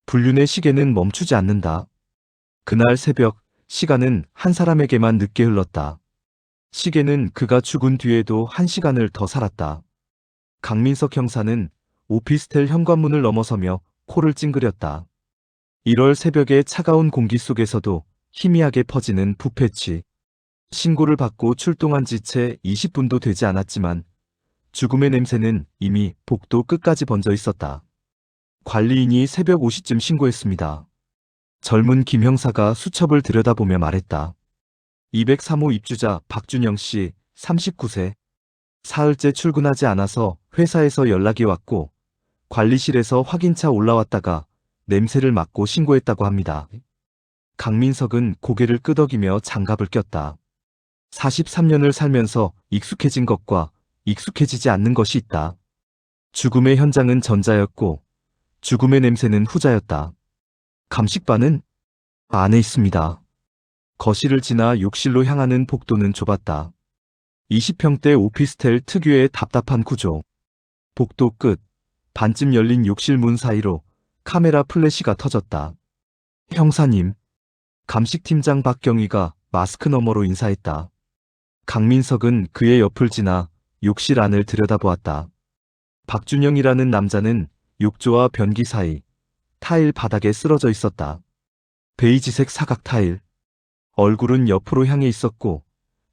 불륜의 시계는 멈추지 않는다. 그날 새벽, 시간은 한 사람에게만 늦게 흘렀다. 시계는 그가 죽은 뒤에도 1시간을 더 살았다. 강민석 형사는 오피스텔 현관문을 넘어서며 코를 찡그렸다. 1월 새벽의 차가운 공기 속에서도 희미하게 퍼지는 부패취. 신고를 받고 출동한 지 채 20분도 되지 않았지만 죽음의 냄새는 이미 복도 끝까지 번져 있었다. 관리인이 새벽 5시쯤 신고했습니다. 젊은 김 형사가 수첩을 들여다보며 말했다. 203호 입주자 박준영 씨, 39세. 사흘째 출근하지 않아서 회사에서 연락이 왔고 관리실에서 확인차 올라왔다가 냄새를 맡고 신고했다고 합니다. 강민석은 고개를 끄덕이며 장갑을 꼈다. 43년을 살면서 익숙해진 것과 익숙해지지 않는 것이 있다. 죽음의 현장은 전자였고 죽음의 냄새는 후자였다. 감식반은 안에 있습니다. 거실을 지나 욕실로 향하는 복도는 좁았다. 20평대 오피스텔 특유의 답답한 구조. 복도 끝, 반쯤 열린 욕실 문 사이로 카메라 플래시가 터졌다. 형사님. 감식팀장 박경희가 마스크 너머로 인사했다. 강민석은 그의 옆을 지나 욕실 안을 들여다보았다. 박준영이라는 남자는 욕조와 변기 사이 타일 바닥에 쓰러져 있었다. 베이지색 사각 타일. 얼굴은 옆으로 향해 있었고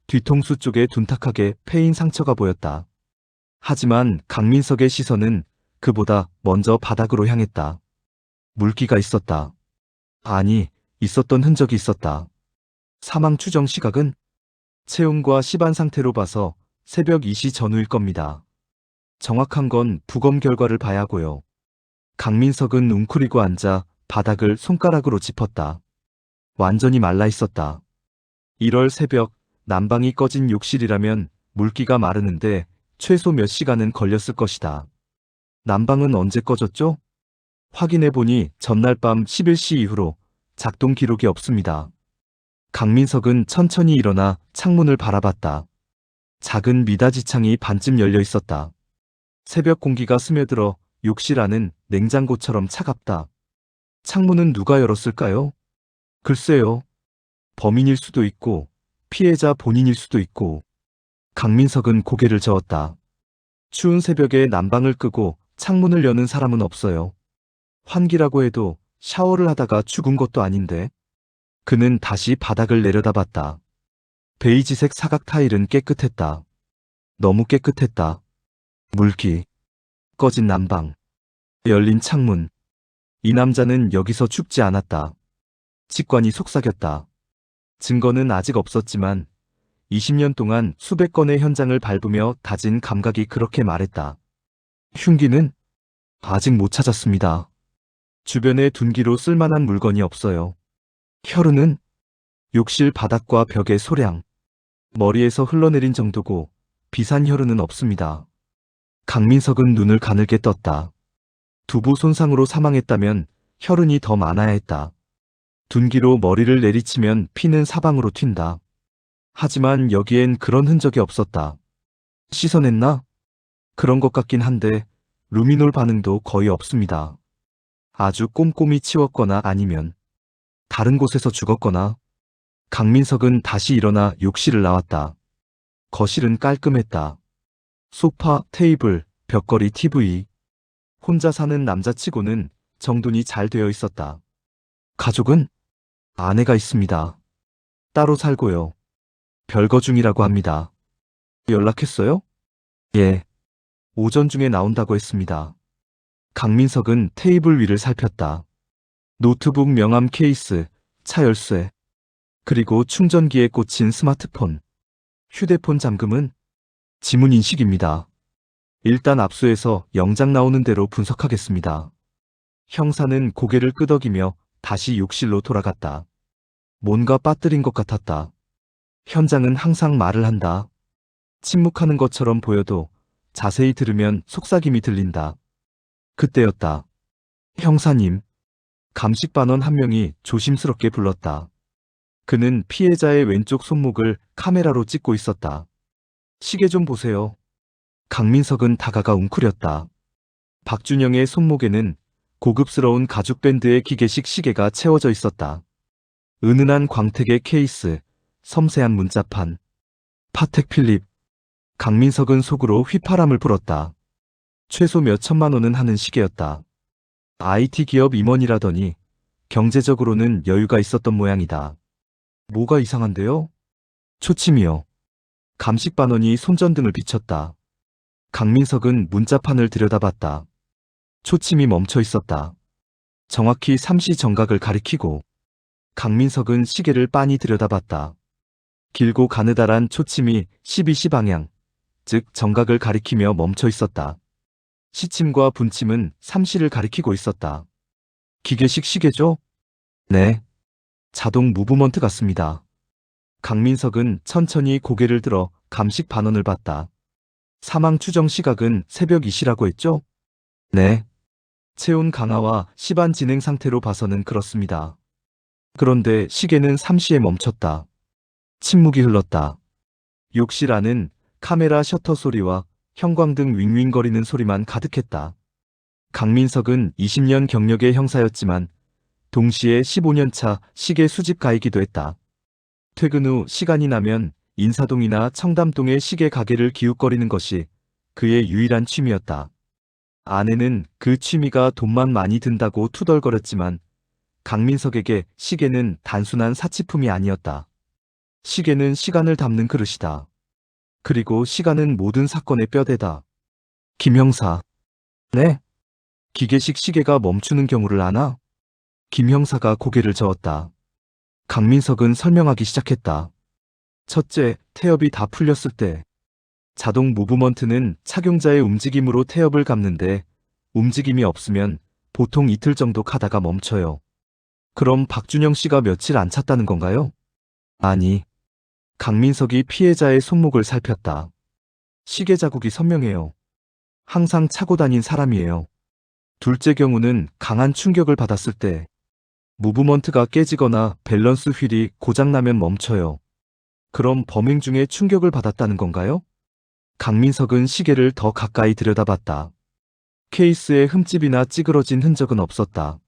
뒤통수 쪽에 둔탁하게 패인 상처가 보였다. 하지만 강민석의 시선은 그보다 먼저 바닥으로 향했다. 물기가 있었다. 아니, 있었던 흔적이 있었다. 사망 추정 시각은 체온과 시반 상태로 봐서 새벽 2시 전후일 겁니다. 정확한 건 부검 결과를 봐야 하고요. 강민석은 웅크리고 앉아 바닥을 손가락으로 짚었다. 완전히 말라 있었다. 1월 새벽 난방이 꺼진 욕실이라면 물기가 마르는데 최소 몇 시간은 걸렸을 것이다. 난방은 언제 꺼졌죠? 확인해보니 전날 밤 11시 이후로 작동 기록이 없습니다. 강민석은 천천히 일어나 창문을 바라봤다. 작은 미닫이 창이 반쯤 열려 있었다. 새벽 공기가 스며들어 욕실 안은 냉장고처럼 차갑다. 창문은 누가 열었을까요? 글쎄요. 범인일 수도 있고 피해자 본인일 수도 있고. 강민석은 고개를 저었다. 추운 새벽에 난방을 끄고 창문을 여는 사람은 없어요. 환기라고 해도 샤워를 하다가 죽은 것도 아닌데. 그는 다시 바닥을 내려다봤다. 베이지색 사각 타일은 깨끗했다. 너무 깨끗했다. 물기. 꺼진 난방. 열린 창문. 이 남자는 여기서 죽지 않았다. 직관이 속삭였다. 증거는 아직 없었지만 20년 동안 수백 건의 현장을 밟으며 다진 감각이 그렇게 말했다. 흉기는 아직 못 찾았습니다. 주변에 둔기로 쓸만한 물건이 없어요. 혈흔은 욕실 바닥과 벽의 소량, 머리에서 흘러내린 정도고 비산 혈흔은 없습니다. 강민석은 눈을 가늘게 떴다. 두부 손상으로 사망했다면 혈흔이 더 많아야 했다. 둔기로 머리를 내리치면 피는 사방으로 튄다. 하지만 여기엔 그런 흔적이 없었다. 씻어냈나? 그런 것 같긴 한데 루미놀 반응도 거의 없습니다. 아주 꼼꼼히 치웠거나 아니면 다른 곳에서 죽었거나. 강민석은 다시 일어나 욕실을 나왔다. 거실은 깔끔했다. 소파, 테이블, 벽걸이, TV. 혼자 사는 남자치고는 정돈이 잘 되어 있었다. 가족은? 아내가 있습니다. 따로 살고요. 별거 중이라고 합니다. 연락했어요? 예. 오전 중에 나온다고 했습니다. 강민석은 테이블 위를 살폈다. 노트북 명함 케이스, 차 열쇠, 그리고 충전기에 꽂힌 스마트폰. 휴대폰 잠금은 지문 인식입니다. 일단 압수해서 영장 나오는 대로 분석하겠습니다. 형사는 고개를 끄덕이며 다시 욕실로 돌아갔다. 뭔가 빠뜨린 것 같았다. 현장은 항상 말을 한다. 침묵하는 것처럼 보여도 자세히 들으면 속삭임이 들린다. 그때였다. 형사님. 감식반원 한 명이 조심스럽게 불렀다. 그는 피해자의 왼쪽 손목을 카메라로 찍고 있었다. 시계 좀 보세요. 강민석은 다가가 웅크렸다. 박준영의 손목에는 고급스러운 가죽 밴드의 기계식 시계가 채워져 있었다. 은은한 광택의 케이스, 섬세한 문자판, 파텍 필립. 강민석은 속으로 휘파람을 불었다. 최소 몇 천만 원은 하는 시계였다. IT 기업 임원이라더니 경제적으로는 여유가 있었던 모양이다. 뭐가 이상한데요? 초침이요. 감식 반원이 손전등을 비췄다. 강민석은 문자판을 들여다봤다. 초침이 멈춰 있었다. 정확히 3시 정각을 가리키고. 강민석은 시계를 빤히 들여다봤다. 길고 가느다란 초침이 12시 방향, 즉 정각을 가리키며 멈춰 있었다. 시침과 분침은 3시를 가리키고 있었다. 기계식 시계죠? 네. 자동 무브먼트 같습니다. 강민석은 천천히 고개를 들어 감식 반원을 봤다. 사망 추정 시각은 새벽 2시라고 했죠? 네. 체온 강화와 시반 진행 상태로 봐서는 그렇습니다. 그런데 시계는 3시에 멈췄다. 침묵이 흘렀다. 욕실 안은 카메라 셔터 소리와 형광등 윙윙거리는 소리만 가득했다. 강민석은 20년 경력의 형사였지만 동시에 15년 차 시계 수집가이기도 했다. 퇴근 후 시간이 나면 인사동이나 청담동의 시계 가게를 기웃거리는 것이 그의 유일한 취미였다. 아내는 그 취미가 돈만 많이 든다고 투덜거렸지만 강민석에게 시계는 단순한 사치품이 아니었다. 시계는 시간을 담는 그릇이다. 그리고 시간은 모든 사건의 뼈대다. 김 형사. 네? 기계식 시계가 멈추는 경우를 아나? 김 형사가 고개를 저었다. 강민석은 설명하기 시작했다. 첫째, 태엽이 다 풀렸을 때. 자동 무브먼트는 착용자의 움직임으로 태엽을 감는데 움직임이 없으면 보통 이틀 정도 가다가 멈춰요. 그럼 박준영 씨가 며칠 안 찼다는 건가요? 아니. 강민석이 피해자의 손목을 살폈다. 시계 자국이 선명해요. 항상 차고 다닌 사람이에요. 둘째 경우는 강한 충격을 받았을 때 무브먼트가 깨지거나 밸런스 휠이 고장나면 멈춰요. 그럼 범행 중에 충격을 받았다는 건가요? 강민석은 시계를 더 가까이 들여다봤다. 케이스에 흠집이나 찌그러진 흔적은 없었다.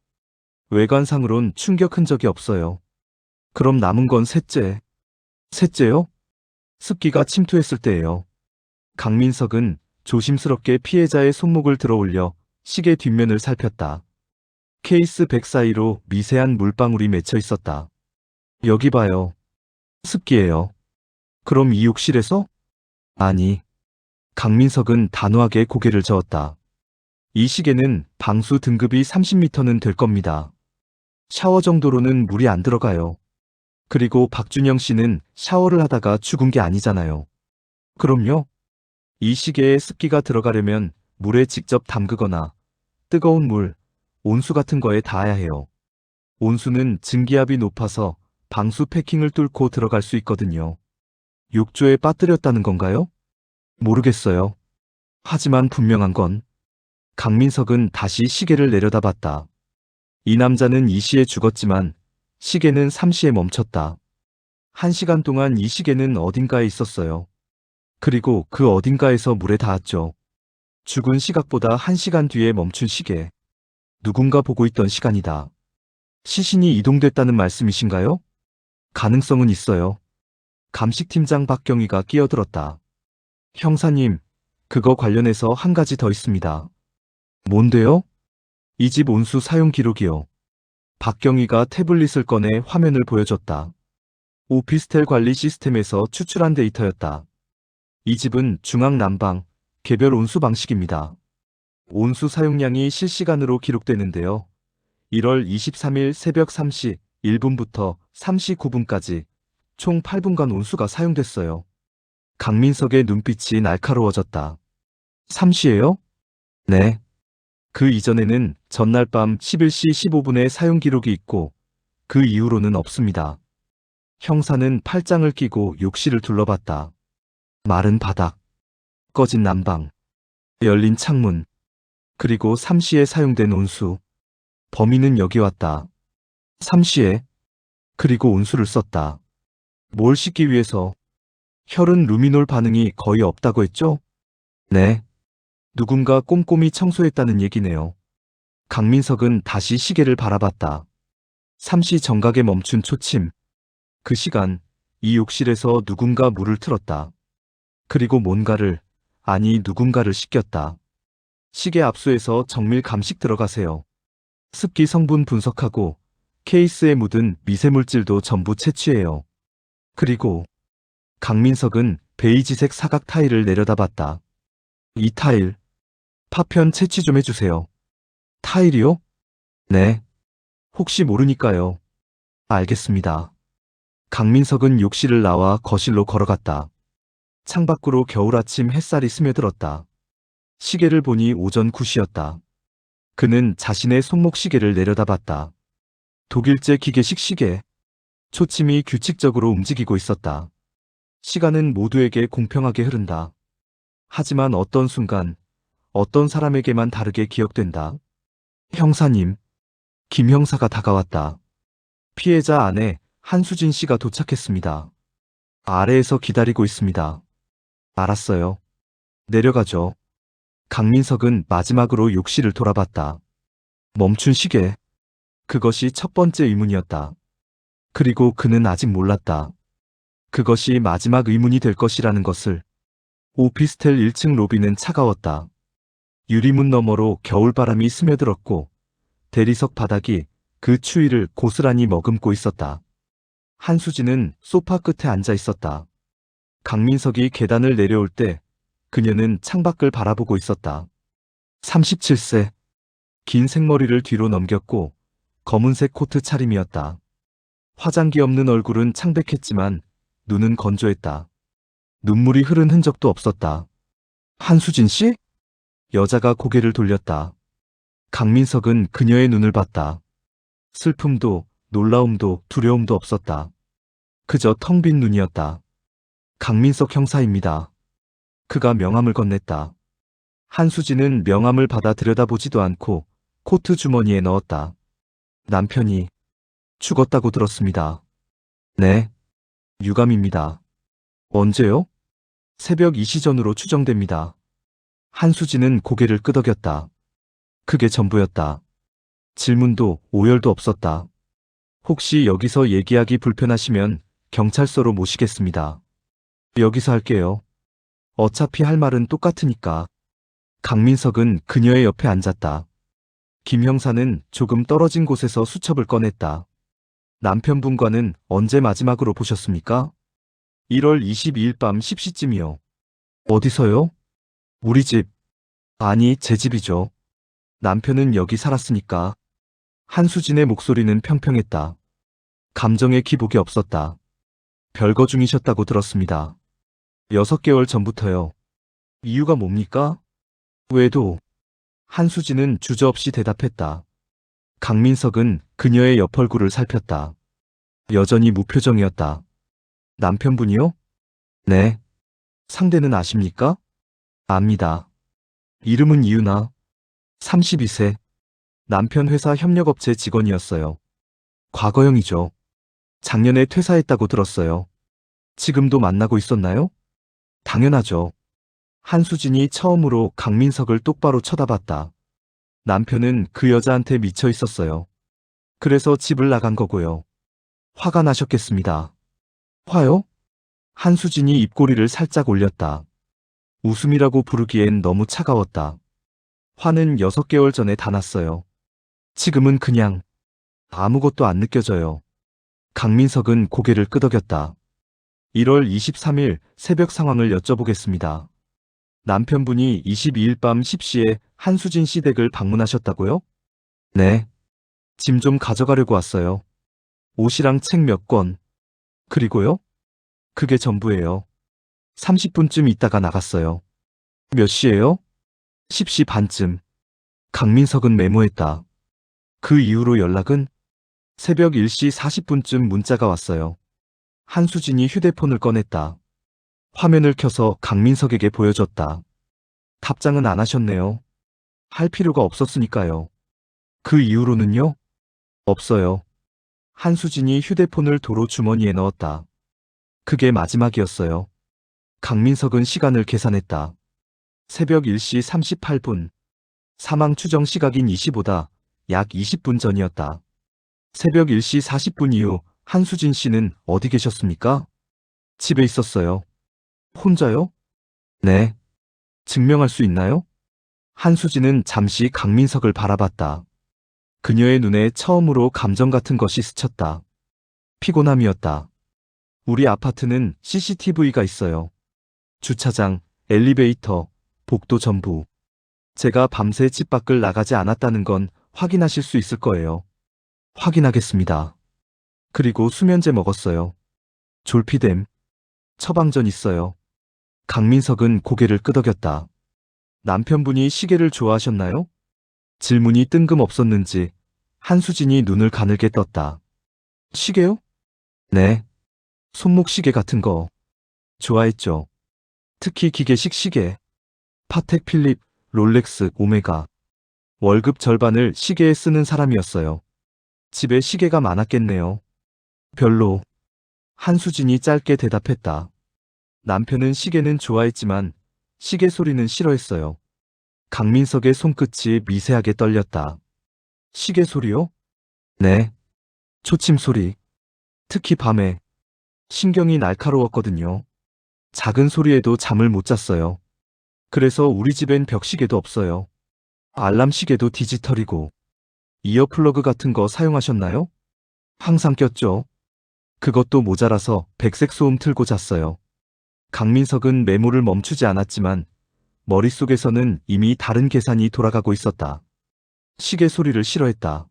외관상으론 충격 흔적이 없어요. 그럼 남은 건 셋째. 셋째요? 습기가 침투했을 때예요. 강민석은 조심스럽게 피해자의 손목을 들어 올려 시계 뒷면을 살폈다. 케이스 백 사이로 미세한 물방울이 맺혀 있었다. 여기 봐요. 습기예요. 그럼 이 욕실에서? 아니. 강민석은 단호하게 고개를 저었다. 이 시계는 방수 등급이 30m는 될 겁니다. 샤워 정도로는 물이 안 들어가요. 그리고 박준영 씨는 샤워를 하다가 죽은 게 아니잖아요. 그럼요. 이 시계에 습기가 들어가려면 물에 직접 담그거나 뜨거운 물, 온수 같은 거에 닿아야 해요. 온수는 증기압이 높아서 방수 패킹을 뚫고 들어갈 수 있거든요. 욕조에 빠뜨렸다는 건가요? 모르겠어요. 하지만 분명한 건 강민석은 다시 시계를 내려다봤다. 이 남자는 2시에 죽었지만 시계는 3시에 멈췄다. 1시간 동안 이 시계는 어딘가에 있었어요. 그리고 그 어딘가에서 물에 닿았죠. 죽은 시각보다 1시간 뒤에 멈춘 시계. 누군가 보고 있던 시간이다. 시신이 이동됐다는 말씀이신가요? 가능성은 있어요. 감식팀장 박경희가 끼어들었다. 형사님, 그거 관련해서 한 가지 더 있습니다. 뭔데요? 이 집 온수 사용 기록이요. 박경희가 태블릿을 꺼내 화면을 보여줬다. 오피스텔 관리 시스템에서 추출한 데이터였다. 이 집은 중앙 난방, 개별 온수 방식입니다. 온수 사용량이 실시간으로 기록되는데요. 1월 23일 새벽 3시 1분부터 3시 9분까지 총 8분간 온수가 사용됐어요. 강민석의 눈빛이 날카로워졌다. 3시예요? 네. 그 이전에는 전날 밤 11시 15분에 사용 기록이 있고 그 이후로는 없습니다. 형사는 팔짱을 끼고 욕실을 둘러봤다. 마른 바닥, 꺼진 난방, 열린 창문, 그리고 3시에 사용된 온수. 범인은 여기 왔다. 3시에, 그리고 온수를 썼다. 뭘 씻기 위해서? 혈흔 루미놀 반응이 거의 없다고 했죠? 네. 누군가 꼼꼼히 청소했다는 얘기네요. 강민석은 다시 시계를 바라봤다. 3시 정각에 멈춘 초침. 그 시간, 이 욕실에서 누군가 물을 틀었다. 그리고 뭔가를, 아니 누군가를 씻겼다. 시계 압수해서 정밀 감식 들어가세요. 습기 성분 분석하고 케이스에 묻은 미세물질도 전부 채취해요. 그리고 강민석은 베이지색 사각 타일을 내려다봤다. 이 타일, 파편 채취 좀 해주세요. 타일이요? 네. 혹시 모르니까요. 알겠습니다. 강민석은 욕실을 나와 거실로 걸어갔다. 창밖으로 겨울 아침 햇살이 스며들었다. 시계를 보니 오전 9시였다. 그는 자신의 손목 시계를 내려다봤다. 독일제 기계식 시계. 초침이 규칙적으로 움직이고 있었다. 시간은 모두에게 공평하게 흐른다. 하지만 어떤 순간, 어떤 사람에게만 다르게 기억된다. 형사님, 김 형사가 다가왔다. 피해자 아내 한수진 씨가 도착했습니다. 아래에서 기다리고 있습니다. 알았어요. 내려가죠. 강민석은 마지막으로 욕실을 돌아봤다. 멈춘 시계. 그것이 첫 번째 의문이었다. 그리고 그는 아직 몰랐다. 그것이 마지막 의문이 될 것이라는 것을. 오피스텔 1층 로비는 차가웠다. 유리문 너머로 겨울바람이 스며들었고 대리석 바닥이 그 추위를 고스란히 머금고 있었다. 한수진은 소파 끝에 앉아 있었다. 강민석이 계단을 내려올 때 그녀는 창밖을 바라보고 있었다. 37세. 긴 생머리를 뒤로 넘겼고 검은색 코트 차림이었다. 화장기 없는 얼굴은 창백했지만 눈은 건조했다. 눈물이 흐른 흔적도 없었다. 한수진 씨? 여자가 고개를 돌렸다. 강민석은 그녀의 눈을 봤다. 슬픔도 놀라움도 두려움도 없었다. 그저 텅 빈 눈이었다. 강민석 형사입니다. 그가 명함을 건넸다. 한수진은 명함을 받아 들여다보지도 않고 코트 주머니에 넣었다. 남편이 죽었다고 들었습니다. 네. 유감입니다. 언제요? 새벽 2시 전으로 추정됩니다. 한수진은 고개를 끄덕였다. 그게 전부였다. 질문도 오열도 없었다. 혹시 여기서 얘기하기 불편하시면 경찰서로 모시겠습니다. 여기서 할게요. 어차피 할 말은 똑같으니까. 강민석은 그녀의 옆에 앉았다. 김 형사는 조금 떨어진 곳에서 수첩을 꺼냈다. 남편분과는 언제 마지막으로 보셨습니까? 1월 22일 밤 10시쯤이요. 어디서요? 우리 집. 아니, 제 집이죠. 남편은 여기 살았으니까. 한수진의 목소리는 평평했다. 감정의 기복이 없었다. 별거 중이셨다고 들었습니다. 6개월 전부터요. 이유가 뭡니까? 왜도? 한수진은 주저없이 대답했다. 강민석은 그녀의 옆 얼굴을 살폈다. 여전히 무표정이었다. 남편분이요? 네. 상대는 아십니까? 압니다. 이름은 이유나. 32세. 남편 회사 협력업체 직원이었어요. 과거형이죠. 작년에 퇴사했다고 들었어요. 지금도 만나고 있었나요? 당연하죠. 한수진이 처음으로 강민석을 똑바로 쳐다봤다. 남편은 그 여자한테 미쳐 있었어요. 그래서 집을 나간 거고요. 화가 나셨겠습니다. 화요? 한수진이 입꼬리를 살짝 올렸다. 웃음이라고 부르기엔 너무 차가웠다. 화는 6개월 전에 다 났어요. 지금은 그냥 아무것도 안 느껴져요. 강민석은 고개를 끄덕였다. 1월 23일 새벽 상황을 여쭤보겠습니다. 남편분이 22일 밤 10시에 한수진 씨 댁을 방문하셨다고요? 네. 짐 좀 가져가려고 왔어요. 옷이랑 책 몇 권. 그리고요? 그게 전부예요. 30분쯤 있다가 나갔어요. 몇 시예요? 10시 반쯤. 강민석은 메모했다. 그 이후로 연락은? 새벽 1시 40분쯤 문자가 왔어요. 한수진이 휴대폰을 꺼냈다. 화면을 켜서 강민석에게 보여줬다. 답장은 안 하셨네요. 할 필요가 없었으니까요. 그 이후로는요? 없어요. 한수진이 휴대폰을 도로 주머니에 넣었다. 그게 마지막이었어요. 강민석은 시간을 계산했다. 새벽 1시 38분. 사망 추정 시각인 2시보다 약 20분 전이었다. 새벽 1시 40분 이후 한수진 씨는 어디 계셨습니까? 집에 있었어요. 혼자요? 네. 증명할 수 있나요? 한수진은 잠시 강민석을 바라봤다. 그녀의 눈에 처음으로 감정 같은 것이 스쳤다. 피곤함이었다. 우리 아파트는 CCTV가 있어요. 주차장, 엘리베이터, 복도 전부. 제가 밤새 집 밖을 나가지 않았다는 건 확인하실 수 있을 거예요. 확인하겠습니다. 그리고 수면제 먹었어요. 졸피뎀. 처방전 있어요. 강민석은 고개를 끄덕였다. 남편분이 시계를 좋아하셨나요? 질문이 뜬금없었는지 한수진이 눈을 가늘게 떴다. 시계요? 네. 손목 시계 같은 거. 좋아했죠. 특히 기계식 시계. 파텍 필립, 롤렉스, 오메가. 월급 절반을 시계에 쓰는 사람이었어요. 집에 시계가 많았겠네요. 별로. 한수진이 짧게 대답했다. 남편은 시계는 좋아했지만 시계 소리는 싫어했어요. 강민석의 손끝이 미세하게 떨렸다. 시계 소리요? 네. 초침 소리. 특히 밤에. 신경이 날카로웠거든요. 작은 소리에도 잠을 못 잤어요. 그래서 우리 집엔 벽시계도 없어요. 알람 시계도 디지털이고. 이어플러그 같은 거 사용하셨나요? 항상 꼈죠. 그것도 모자라서 백색 소음 틀고 잤어요. 강민석은 메모를 멈추지 않았지만 머릿속에서는 이미 다른 계산이 돌아가고 있었다. 시계 소리를 싫어했다.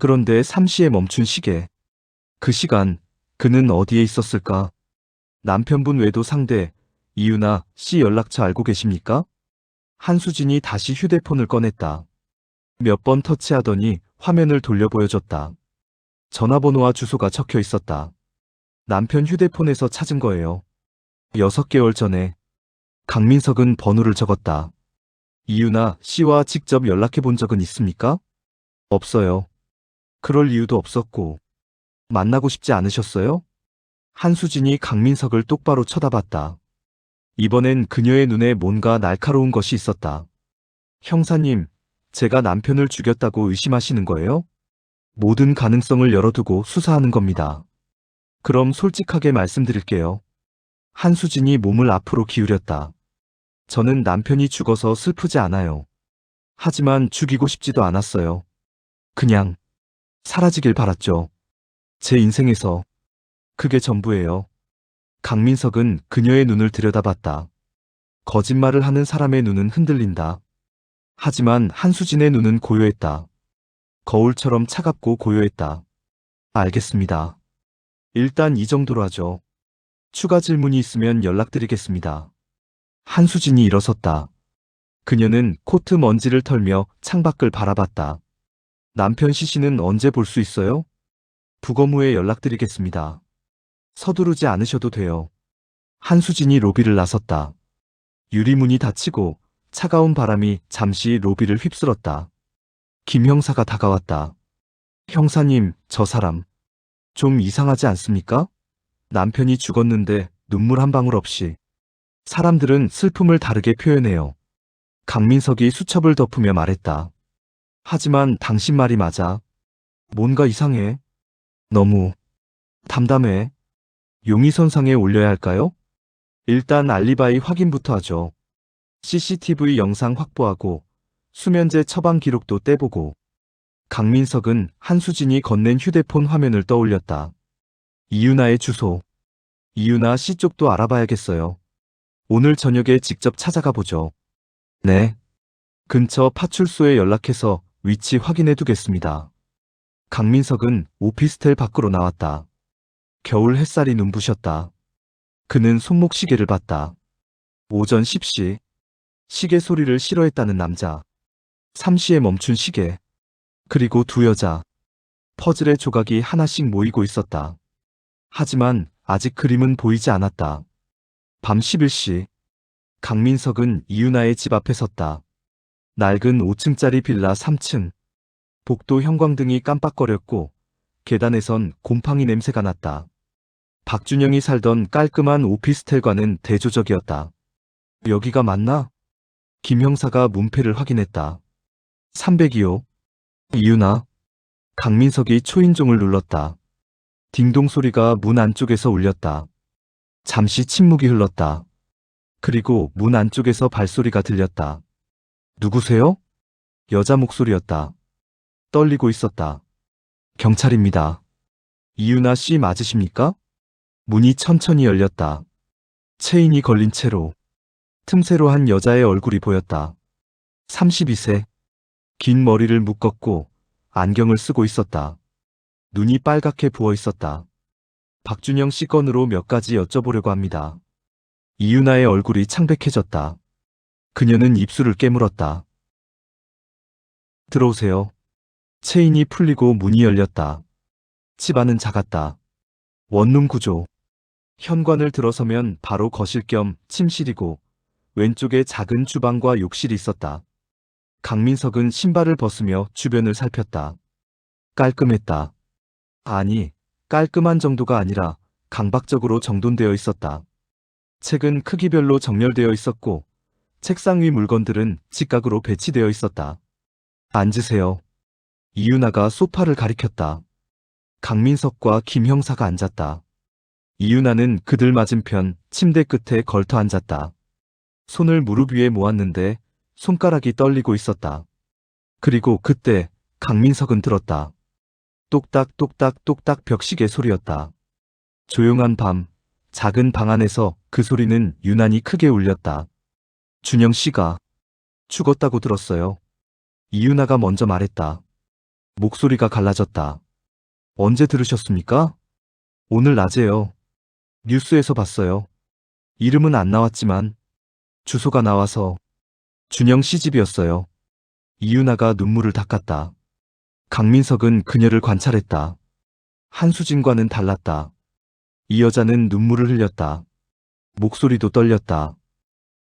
그런데 3시에 멈춘 시계. 그 시간 그는 어디에 있었을까? 남편분 외도 상대 이유나 씨 연락처 알고 계십니까? 한수진이 다시 휴대폰을 꺼냈다. 몇 번 터치하더니 화면을 돌려 보여줬다. 전화번호와 주소가 적혀 있었다. 남편 휴대폰에서 찾은 거예요. 6개월 전에. 강민석은 번호를 적었다. 이유나 씨와 직접 연락해 본 적은 있습니까? 없어요. 그럴 이유도 없었고. 만나고 싶지 않으셨어요? 한수진이 강민석을 똑바로 쳐다봤다. 이번엔 그녀의 눈에 뭔가 날카로운 것이 있었다. 형사님, 제가 남편을 죽였다고 의심하시는 거예요? 모든 가능성을 열어두고 수사하는 겁니다. 그럼 솔직하게 말씀드릴게요. 한수진이 몸을 앞으로 기울였다. 저는 남편이 죽어서 슬프지 않아요. 하지만 죽이고 싶지도 않았어요. 그냥 사라지길 바랐죠. 제 인생에서. 그게 전부예요. 강민석은 그녀의 눈을 들여다봤다. 거짓말을 하는 사람의 눈은 흔들린다. 하지만 한수진의 눈은 고요했다. 거울처럼 차갑고 고요했다. 알겠습니다. 일단 이 정도로 하죠. 추가 질문이 있으면 연락드리겠습니다. 한수진이 일어섰다. 그녀는 코트 먼지를 털며 창밖을 바라봤다. 남편 시신은 언제 볼 수 있어요? 부검 후에 연락드리겠습니다. 서두르지 않으셔도 돼요. 한수진이 로비를 나섰다. 유리문이 닫히고 차가운 바람이 잠시 로비를 휩쓸었다. 김 형사가 다가왔다. 형사님, 저 사람 좀 이상하지 않습니까? 남편이 죽었는데 눈물 한 방울 없이. 사람들은 슬픔을 다르게 표현해요. 강민석이 수첩을 덮으며 말했다. 하지만 당신 말이 맞아. 뭔가 이상해. 너무 담담해. 용의선상에 올려야 할까요? 일단 알리바이 확인부터 하죠. CCTV 영상 확보하고 수면제 처방 기록도 떼보고. 강민석은 한수진이 건넨 휴대폰 화면을 떠올렸다. 이유나의 주소. 이유나 씨 쪽도 알아봐야겠어요. 오늘 저녁에 직접 찾아가 보죠. 네. 근처 파출소에 연락해서 위치 확인해 두겠습니다. 강민석은 오피스텔 밖으로 나왔다. 겨울 햇살이 눈부셨다. 그는 손목 시계를 봤다. 오전 10시. 시계 소리를 싫어했다는 남자. 3시에 멈춘 시계. 그리고 두 여자. 퍼즐의 조각이 하나씩 모이고 있었다. 하지만 아직 그림은 보이지 않았다. 밤 11시. 강민석은 이유나의 집 앞에 섰다. 낡은 5층짜리 빌라 3층. 복도 형광등이 깜빡거렸고 계단에선 곰팡이 냄새가 났다. 박준영이 살던 깔끔한 오피스텔과는 대조적이었다. 여기가 맞나? 김 형사가 문패를 확인했다. 302호. 이유나. 강민석이 초인종을 눌렀다. 딩동 소리가 문 안쪽에서 울렸다. 잠시 침묵이 흘렀다. 그리고 문 안쪽에서 발소리가 들렸다. 누구세요? 여자 목소리였다. 떨리고 있었다. 경찰입니다. 이유나 씨 맞으십니까? 문이 천천히 열렸다. 체인이 걸린 채로 틈새로 한 여자의 얼굴이 보였다. 32세. 긴 머리를 묶었고 안경을 쓰고 있었다. 눈이 빨갛게 부어 있었다. 박준영 씨 건으로 몇 가지 여쭤보려고 합니다. 이유나의 얼굴이 창백해졌다. 그녀는 입술을 깨물었다. 들어오세요. 체인이 풀리고 문이 열렸다. 집안은 작았다. 원룸 구조. 현관을 들어서면 바로 거실 겸 침실이고 왼쪽에 작은 주방과 욕실이 있었다. 강민석은 신발을 벗으며 주변을 살폈다. 깔끔했다. 아니, 깔끔한 정도가 아니라 강박적으로 정돈되어 있었다. 책은 크기별로 정렬되어 있었고 책상 위 물건들은 직각으로 배치되어 있었다. 앉으세요. 이유나가 소파를 가리켰다. 강민석과 김 형사가 앉았다. 이유나는 그들 맞은편 침대 끝에 걸터 앉았다. 손을 무릎 위에 모았는데 손가락이 떨리고 있었다. 그리고 그때 강민석은 들었다. 똑딱 똑딱 똑딱 벽시계 소리였다. 조용한 밤, 작은 방 안에서 그 소리는 유난히 크게 울렸다. 준영 씨가 죽었다고 들었어요. 이유나가 먼저 말했다. 목소리가 갈라졌다. 언제 들으셨습니까? 오늘 낮에요. 뉴스에서 봤어요. 이름은 안 나왔지만 주소가 나와서 준영 씨 집이었어요. 이유나가 눈물을 닦았다. 강민석은 그녀를 관찰했다. 한수진과는 달랐다. 이 여자는 눈물을 흘렸다. 목소리도 떨렸다.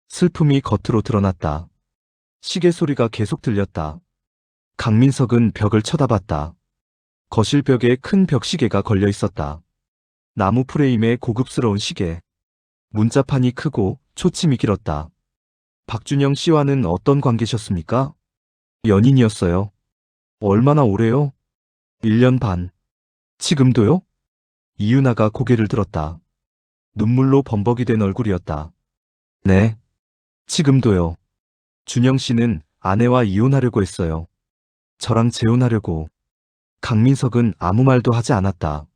슬픔이 겉으로 드러났다. 시계 소리가 계속 들렸다. 강민석은 벽을 쳐다봤다. 거실 벽에 큰 벽시계가 걸려 있었다. 나무 프레임에 고급스러운 시계. 문자판이 크고 초침이 길었다. 박준영 씨와는 어떤 관계셨습니까? 연인이었어요. 얼마나 오래요? 1년 반. 지금도요? 이유나가 고개를 들었다. 눈물로 범벅이 된 얼굴이었다. 네. 지금도요. 준영 씨는 아내와 이혼하려고 했어요. 저랑 재혼하려고. 강민석은 아무 말도 하지 않았다.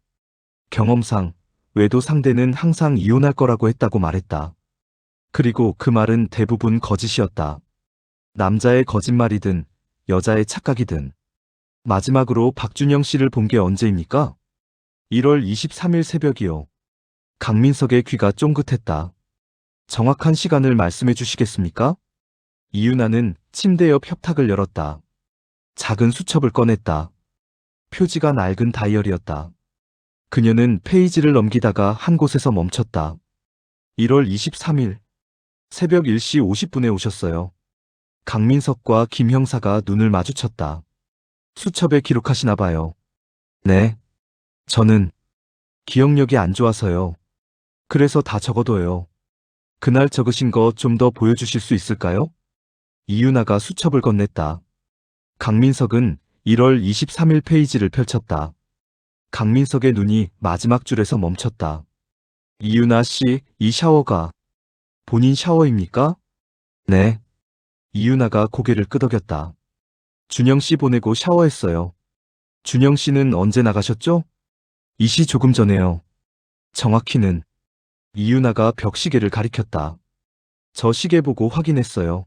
경험상 외도 상대는 항상 이혼할 거라고 했다고 말했다. 그리고 그 말은 대부분 거짓이었다. 남자의 거짓말이든 여자의 착각이든. 마지막으로 박준영 씨를 본 게 언제입니까? 1월 23일 새벽이요. 강민석의 귀가 쫑긋했다. 정확한 시간을 말씀해 주시겠습니까? 이유나는 침대 옆 협탁을 열었다. 작은 수첩을 꺼냈다. 표지가 낡은 다이어리였다. 그녀는 페이지를 넘기다가 한 곳에서 멈췄다. 1월 23일 새벽 1시 50분에 오셨어요. 강민석과 김 형사가 눈을 마주쳤다. 수첩에 기록하시나 봐요. 네. 저는 기억력이 안 좋아서요. 그래서 다 적어둬요. 그날 적으신 거 좀 더 보여주실 수 있을까요? 이유나가 수첩을 건넸다. 강민석은 1월 23일 페이지를 펼쳤다. 강민석의 눈이 마지막 줄에서 멈췄다. 이유나 씨, 이 샤워가 본인 샤워입니까? 네. 이유나가 고개를 끄덕였다. 준영 씨 보내고 샤워했어요. 준영 씨는 언제 나가셨죠? 2시 조금 전에요. 정확히는. 이유나가 벽시계를 가리켰다. 저 시계 보고 확인했어요.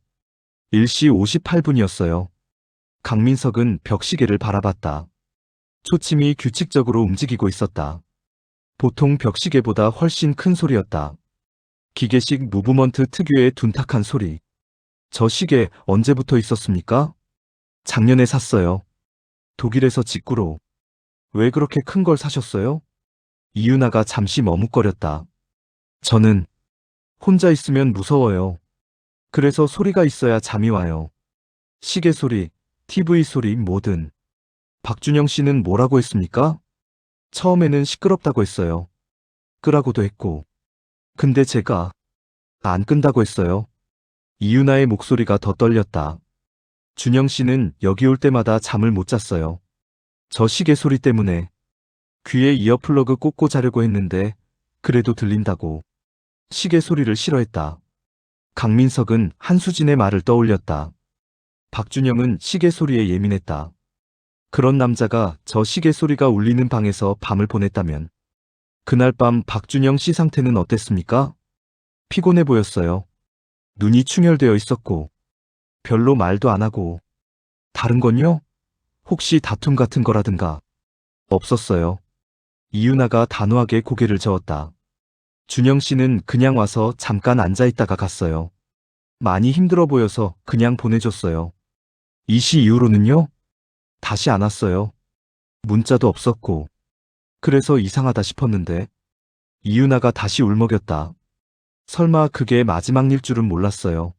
1시 58분이었어요. 강민석은 벽시계를 바라봤다. 초침이 규칙적으로 움직이고 있었다. 보통 벽시계보다 훨씬 큰 소리였다. 기계식 무브먼트 특유의 둔탁한 소리. 저 시계 언제부터 있었습니까? 작년에 샀어요. 독일에서 직구로. 왜 그렇게 큰 걸 사셨어요? 이유나가 잠시 머뭇거렸다. 저는 혼자 있으면 무서워요. 그래서 소리가 있어야 잠이 와요. 시계 소리, TV 소리 뭐든. 박준영 씨는 뭐라고 했습니까? 처음에는 시끄럽다고 했어요. 끄라고도 했고. 근데 제가 안 끈다고 했어요. 이유나의 목소리가 더 떨렸다. 준영 씨는 여기 올 때마다 잠을 못 잤어요. 저 시계 소리 때문에. 귀에 이어플러그 꽂고 자려고 했는데 그래도 들린다고. 시계 소리를 싫어했다. 강민석은 한수진의 말을 떠올렸다. 박준영은 시계 소리에 예민했다. 그런 남자가 저 시계 소리가 울리는 방에서 밤을 보냈다면 그날 밤 박준영 씨 상태는 어땠습니까? 피곤해 보였어요. 눈이 충혈되어 있었고 별로 말도 안 하고. 다른 건요? 혹시 다툼 같은 거라든가? 없었어요. 이유나가 단호하게 고개를 저었다. 준영 씨는 그냥 와서 잠깐 앉아 있다가 갔어요. 많이 힘들어 보여서 그냥 보내줬어요. 이 시 이후로는요? 다시 안 왔어요. 문자도 없었고. 그래서 이상하다 싶었는데. 이유나가 다시 울먹였다. 설마 그게 마지막 일 줄은 몰랐어요.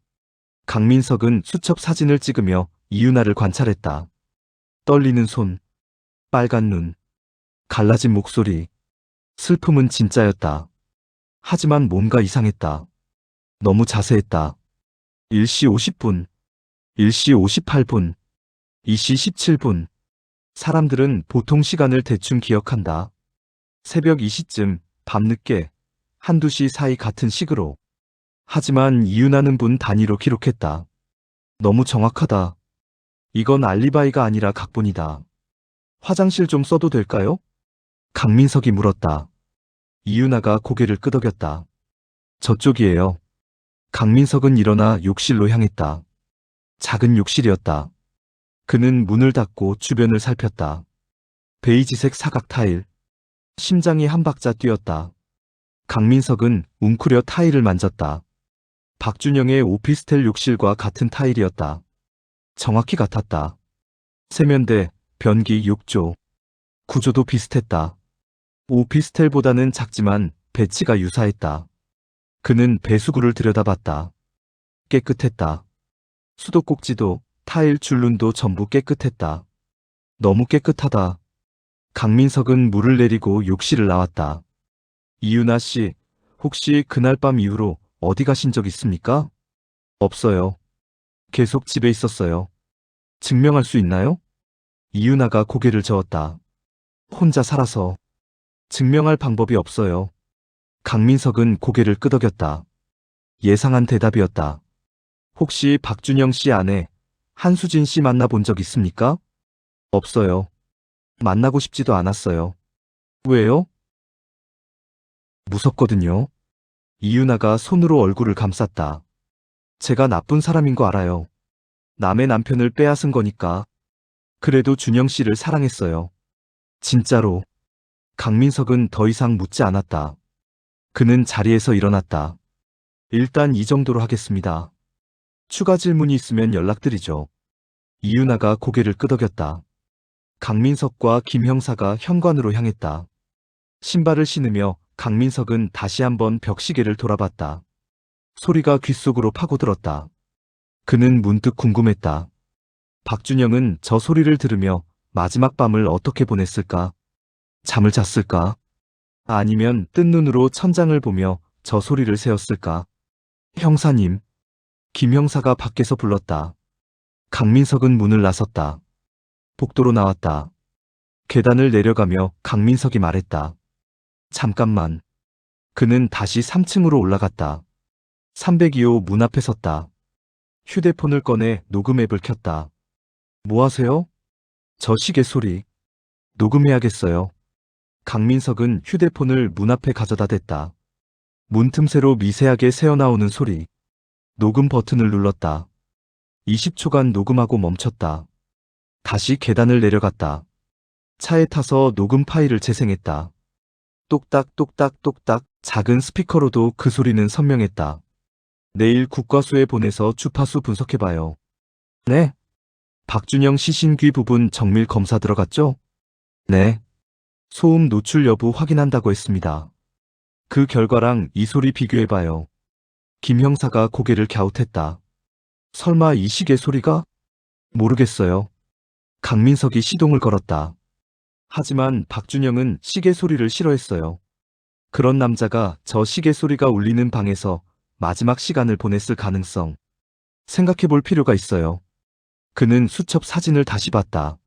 강민석은 수첩 사진을 찍으며 이유나를 관찰했다. 떨리는 손, 빨간 눈, 갈라진 목소리. 슬픔은 진짜였다. 하지만 뭔가 이상했다. 너무 자세했다. 1시 50분, 1시 58분, 2시 17분. 사람들은 보통 시간을 대충 기억한다. 새벽 2시쯤, 밤늦게, 한두 시 사이 같은 식으로. 하지만 이유나는 분 단위로 기록했다. 너무 정확하다. 이건 알리바이가 아니라 각본이다. 화장실 좀 써도 될까요? 강민석이 물었다. 이유나가 고개를 끄덕였다. 저쪽이에요. 강민석은 일어나 욕실로 향했다. 작은 욕실이었다. 그는 문을 닫고 주변을 살폈다. 베이지색 사각 타일. 심장이 한 박자 뛰었다. 강민석은 웅크려 타일을 만졌다. 박준영의 오피스텔 욕실과 같은 타일이었다. 정확히 같았다. 세면대, 변기, 욕조. 구조도 비슷했다. 오피스텔보다는 작지만 배치가 유사했다. 그는 배수구를 들여다봤다. 깨끗했다. 수도꼭지도, 타일 줄눈도 전부 깨끗했다. 너무 깨끗하다. 강민석은 물을 내리고 욕실을 나왔다. 이유나 씨, 혹시 그날 밤 이후로 어디 가신 적 있습니까? 없어요. 계속 집에 있었어요. 증명할 수 있나요? 이유나가 고개를 저었다. 혼자 살아서. 증명할 방법이 없어요. 강민석은 고개를 끄덕였다. 예상한 대답이었다. 혹시 박준영 씨 아내 한수진 씨 만나본 적 있습니까? 없어요. 만나고 싶지도 않았어요. 왜요? 무섭거든요. 이유나가 손으로 얼굴을 감쌌다. 제가 나쁜 사람인 거 알아요. 남의 남편을 빼앗은 거니까. 그래도 준영 씨를 사랑했어요. 진짜로. 강민석은 더 이상 묻지 않았다. 그는 자리에서 일어났다. 일단 이 정도로 하겠습니다. 추가 질문이 있으면 연락드리죠. 이유나가 고개를 끄덕였다. 강민석과 김 형사가 현관으로 향했다. 신발을 신으며 강민석은 다시 한번 벽시계를 돌아봤다. 소리가 귓속으로 파고들었다. 그는 문득 궁금했다. 박준영은 저 소리를 들으며 마지막 밤을 어떻게 보냈을까? 잠을 잤을까? 아니면 뜬 눈으로 천장을 보며 저 소리를 세웠을까? 형사님. 김 형사가 밖에서 불렀다. 강민석은 문을 나섰다. 복도로 나왔다. 계단을 내려가며 강민석이 말했다. 잠깐만. 그는 다시 3층으로 올라갔다. 302호 문 앞에 섰다. 휴대폰을 꺼내 녹음 앱을 켰다. 뭐 하세요? 저 시계 소리. 녹음해야겠어요. 강민석은 휴대폰을 문 앞에 가져다 댔다. 문 틈새로 미세하게 새어나오는 소리. 녹음 버튼을 눌렀다. 20초간 녹음하고 멈췄다. 다시 계단을 내려갔다. 차에 타서 녹음 파일을 재생했다. 똑딱 똑딱 똑딱 작은 스피커로도 그 소리는 선명했다. 내일 국과수에 보내서 주파수 분석해봐요. 네. 박준영 시신귀 부분 정밀 검사 들어갔죠? 네. 소음 노출 여부 확인한다고 했습니다. 그 결과랑 이 소리 비교해봐요. 김 형사가 고개를 갸웃했다. 설마 이 시계 소리가? 모르겠어요. 강민석이 시동을 걸었다. 하지만 박준영은 시계 소리를 싫어했어요. 그런 남자가 저 시계 소리가 울리는 방에서 마지막 시간을 보냈을 가능성. 생각해 볼 필요가 있어요. 그는 수첩 사진을 다시 봤다.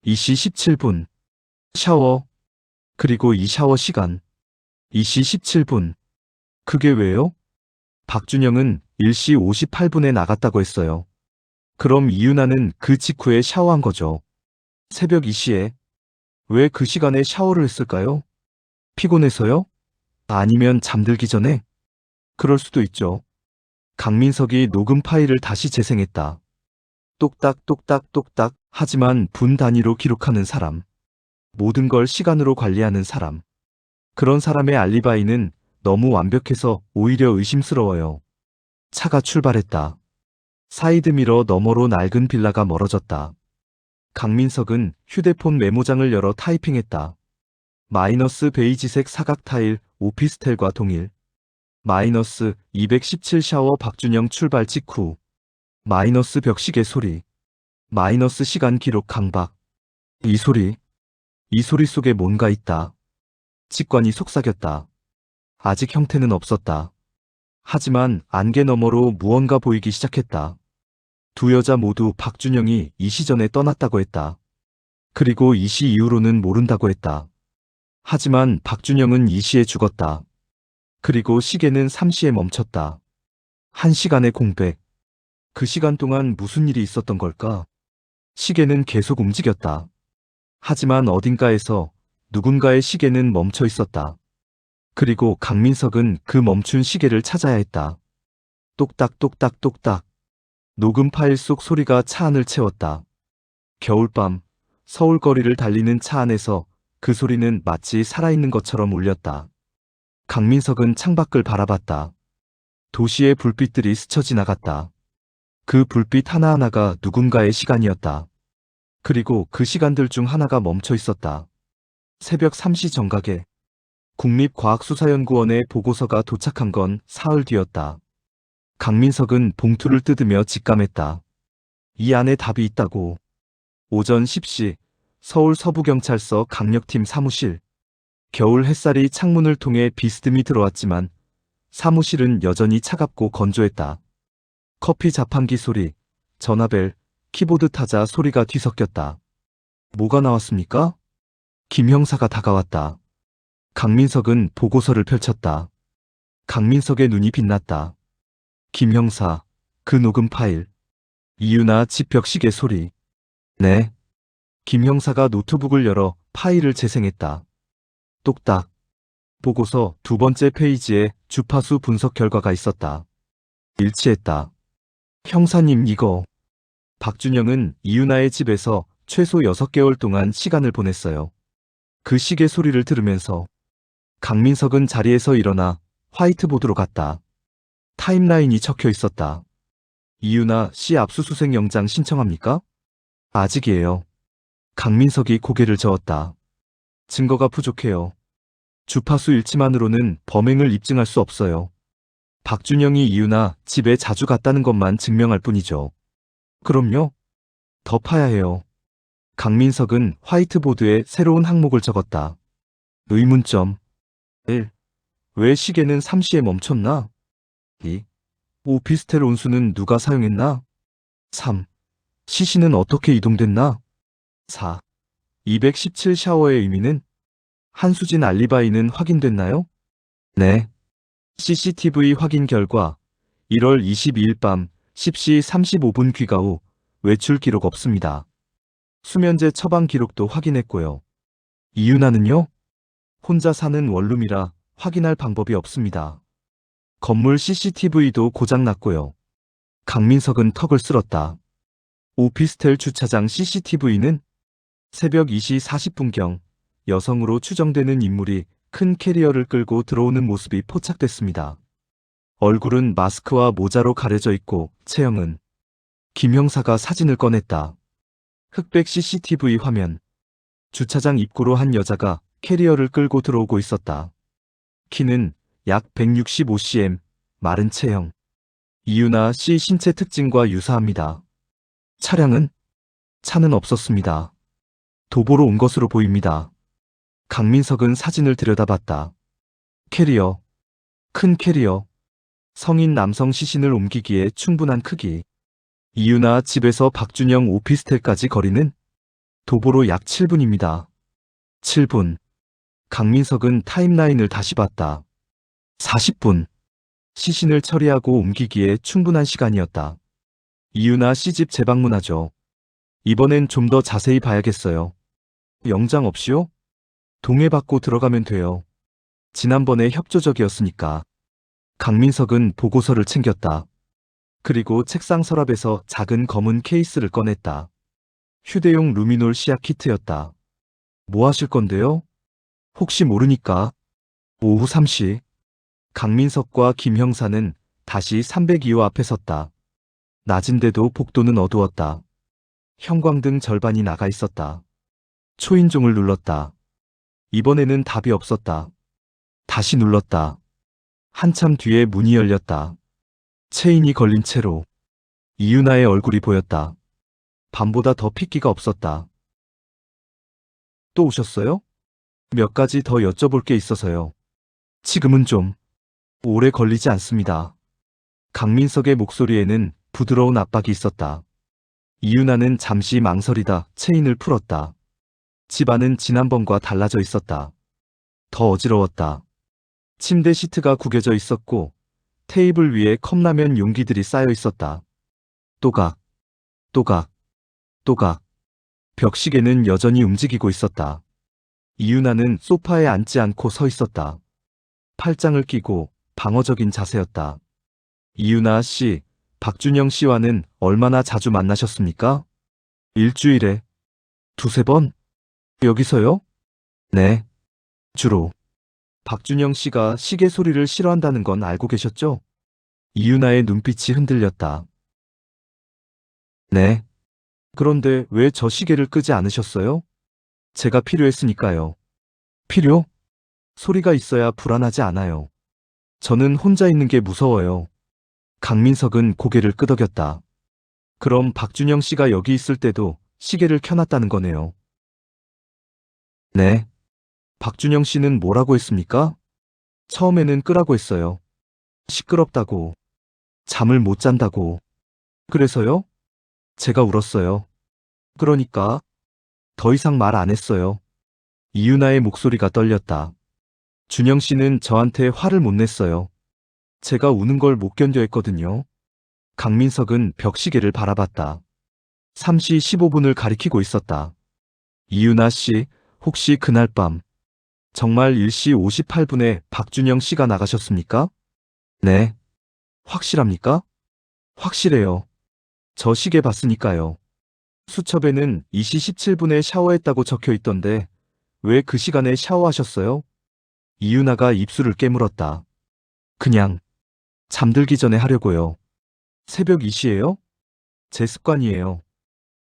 2시 17분. 샤워. 그리고 이 샤워 시간. 2시 17분. 그게 왜요? 박준영은 1시 58분에 나갔다고 했어요. 그럼 이윤아는 그 직후에 샤워한 거죠. 새벽 2시에. 왜 그 시간에 샤워를 했을까요? 피곤해서요? 아니면 잠들기 전에? 그럴 수도 있죠. 강민석이 녹음 파일을 다시 재생했다. 똑딱 똑딱 똑딱. 하지만 분 단위로 기록하는 사람. 모든 걸 시간으로 관리하는 사람. 그런 사람의 알리바이는 너무 완벽해서 오히려 의심스러워요. 차가 출발했다. 사이드미러 너머로 낡은 빌라가 멀어졌다. 강민석은 휴대폰 메모장을 열어 타이핑했다. 마이너스 베이지색 사각 타일 오피스텔과 동일. 마이너스 217 샤워 박준영 출발 직후. 마이너스 벽시계 소리. 마이너스 시간 기록 강박. 이 소리 속에 뭔가 있다. 직관이 속삭였다. 아직 형태는 없었다. 하지만 안개 너머로 무언가 보이기 시작했다. 두 여자 모두 박준영이 이 시전에 떠났다고 했다. 그리고 이 시 이후로는 모른다고 했다. 하지만 박준영은 이 시에 죽었다. 그리고 시계는 3시에 멈췄다. 1시간의 공백. 그 시간 동안 무슨 일이 있었던 걸까? 시계는 계속 움직였다. 하지만 어딘가에서 누군가의 시계는 멈춰 있었다. 그리고 강민석은 그 멈춘 시계를 찾아야 했다. 똑딱 똑딱 똑딱. 녹음 파일 속 소리가 차 안을 채웠다. 겨울밤, 서울 거리를 달리는 차 안에서 그 소리는 마치 살아있는 것처럼 울렸다. 강민석은 창밖을 바라봤다. 도시의 불빛들이 스쳐 지나갔다. 그 불빛 하나하나가 누군가의 시간이었다. 그리고 그 시간들 중 하나가 멈춰 있었다. 새벽 3시 정각에 국립과학수사연구원의 보고서가 도착한 건 사흘 뒤였다. 강민석은 봉투를 뜯으며 직감했다. 이 안에 답이 있다고. 오전 10시 서울 서부경찰서 강력팀 사무실. 겨울 햇살이 창문을 통해 비스듬히 들어왔지만 사무실은 여전히 차갑고 건조했다. 커피 자판기 소리, 전화벨, 키보드 타자 소리가 뒤섞였다. 뭐가 나왔습니까? 김 형사가 다가왔다. 강민석은 보고서를 펼쳤다. 강민석의 눈이 빛났다. 김 형사, 그 녹음 파일. 이유나 집 벽시계 소리. 네. 김 형사가 노트북을 열어 파일을 재생했다. 똑딱. 보고서 두 번째 페이지에 주파수 분석 결과가 있었다. 일치했다. 형사님 이거. 박준영은 이유나의 집에서 최소 6개월 동안 시간을 보냈어요. 그 시계 소리를 들으면서 강민석은 자리에서 일어나 화이트보드로 갔다. 타임라인이 적혀 있었다. 이유나 씨 압수수색 영장 신청합니까? 아직이에요. 강민석이 고개를 저었다. 증거가 부족해요. 주파수 일치만으로는 범행을 입증할 수 없어요. 박준영이 이유나 집에 자주 갔다는 것만 증명할 뿐이죠. 그럼요. 더 파야 해요. 강민석은 화이트보드에 새로운 항목을 적었다. 의문점. 1. 왜 시계는 3시에 멈췄나? 2. 오피스텔 온수는 누가 사용했나? 3. 시신은 어떻게 이동됐나? 4. 217 샤워의 의미는? 한수진 알리바이는 확인됐나요? 네. CCTV 확인 결과 1월 22일 밤 10시 35분 귀가 후 외출 기록 없습니다. 수면제 처방 기록도 확인했고요. 이유나는요? 혼자 사는 원룸이라 확인할 방법이 없습니다. 건물 CCTV도 고장났고요. 강민석은 턱을 쓸었다. 오피스텔 주차장 CCTV는 새벽 2시 40분경 여성으로 추정되는 인물이 큰 캐리어를 끌고 들어오는 모습이 포착됐습니다. 얼굴은 마스크와 모자로 가려져 있고 체형은. 김 형사가 사진을 꺼냈다. 흑백 CCTV 화면. 주차장 입구로 한 여자가 캐리어를 끌고 들어오고 있었다. 키는 약 165cm, 마른 체형. 이유나 씨 신체 특징과 유사합니다. 차량은? 차는 없었습니다. 도보로 온 것으로 보입니다. 강민석은 사진을 들여다봤다. 캐리어. 큰 캐리어. 성인 남성 시신을 옮기기에 충분한 크기. 이유나 집에서 박준영 오피스텔까지 거리는 도보로 약 7분입니다. 7분. 강민석은 타임라인을 다시 봤다. 40분. 시신을 처리하고 옮기기에 충분한 시간이었다. 이유나 씨집 재방문하죠. 이번엔 좀 더 자세히 봐야겠어요. 영장 없이요? 동의받고 들어가면 돼요. 지난번에 협조적이었으니까. 강민석은 보고서를 챙겼다. 그리고 책상 서랍에서 작은 검은 케이스를 꺼냈다. 휴대용 루미놀 시약 키트였다. 뭐 하실 건데요? 혹시 모르니까. 오후 3시. 강민석과 김 형사는 다시 302호 앞에 섰다. 낮인데도 복도는 어두웠다. 형광등 절반이 나가 있었다. 초인종을 눌렀다. 이번에는 답이 없었다. 다시 눌렀다. 한참 뒤에 문이 열렸다. 체인이 걸린 채로 이유나의 얼굴이 보였다. 밤보다 더 핏기가 없었다. 또 오셨어요? 몇 가지 더 여쭤볼 게 있어서요. 지금은 좀 오래 걸리지 않습니다. 강민석의 목소리에는 부드러운 압박이 있었다. 이유나는 잠시 망설이다 체인을 풀었다. 집 안은 지난번과 달라져 있었다. 더 어지러웠다. 침대 시트가 구겨져 있었고 테이블 위에 컵라면 용기들이 쌓여 있었다. 또각, 또각, 또각. 벽시계는 여전히 움직이고 있었다. 이유나는 소파에 앉지 않고 서 있었다. 팔짱을 끼고 방어적인 자세였다. 이유나 씨, 박준영 씨와는 얼마나 자주 만나셨습니까? 일주일에 두세 번? 여기서요? 네. 주로. 박준영 씨가 시계 소리를 싫어한다는 건 알고 계셨죠? 이유나의 눈빛이 흔들렸다. 네. 그런데 왜 저 시계를 끄지 않으셨어요? 제가 필요했으니까요. 필요? 소리가 있어야 불안하지 않아요. 저는 혼자 있는 게 무서워요. 강민석은 고개를 끄덕였다. 그럼 박준영 씨가 여기 있을 때도 시계를 켜놨다는 거네요. 네. 박준영 씨는 뭐라고 했습니까? 처음에는 끄라고 했어요. 시끄럽다고. 잠을 못 잔다고. 그래서요? 제가 울었어요. 그러니까 더 이상 말 안 했어요. 이유나의 목소리가 떨렸다. 준영 씨는 저한테 화를 못 냈어요. 제가 우는 걸 못 견뎌 했거든요. 강민석은 벽시계를 바라봤다. 3시 15분을 가리키고 있었다. 이유나 씨, 혹시 그날 밤 정말 1시 58분에 박준영 씨가 나가셨습니까? 네. 확실합니까? 확실해요. 저 시계 봤으니까요. 수첩에는 2시 17분에 샤워했다고 적혀 있던데 왜 그 시간에 샤워하셨어요? 이유나가 입술을 깨물었다. 그냥 잠들기 전에 하려고요. 새벽 2시예요? 제 습관이에요.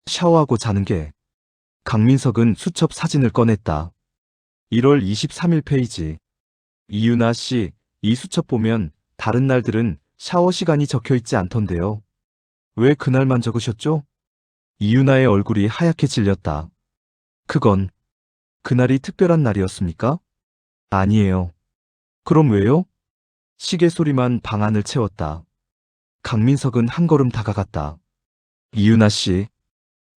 샤워하고 자는 게. 강민석은 수첩 사진을 꺼냈다. 1월 23일 페이지. 이유나 씨, 이 수첩 보면 다른 날들은 샤워 시간이 적혀 있지 않던데요. 왜 그날만 적으셨죠? 이유나의 얼굴이 하얗게 질렸다. 그건 그날이 특별한 날이었습니까? 아니에요. 그럼 왜요? 시계 소리만 방 안을 채웠다. 강민석은 한 걸음 다가갔다. 이유나 씨,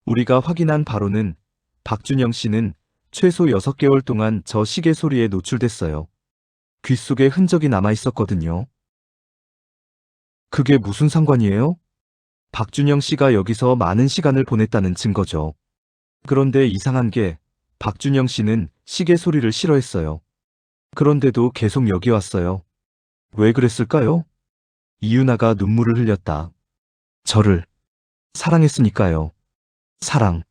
우리가 확인한 바로는 박준영 씨는 최소 6개월 동안 저 시계 소리에 노출됐어요. 귀 속에 흔적이 남아 있었거든요. 그게 무슨 상관이에요? 박준영 씨가 여기서 많은 시간을 보냈다는 증거죠. 그런데 이상한 게 박준영 씨는 시계 소리를 싫어했어요. 그런데도 계속 여기 왔어요. 왜 그랬을까요? 이유나가 눈물을 흘렸다. 저를 사랑했으니까요. 사랑.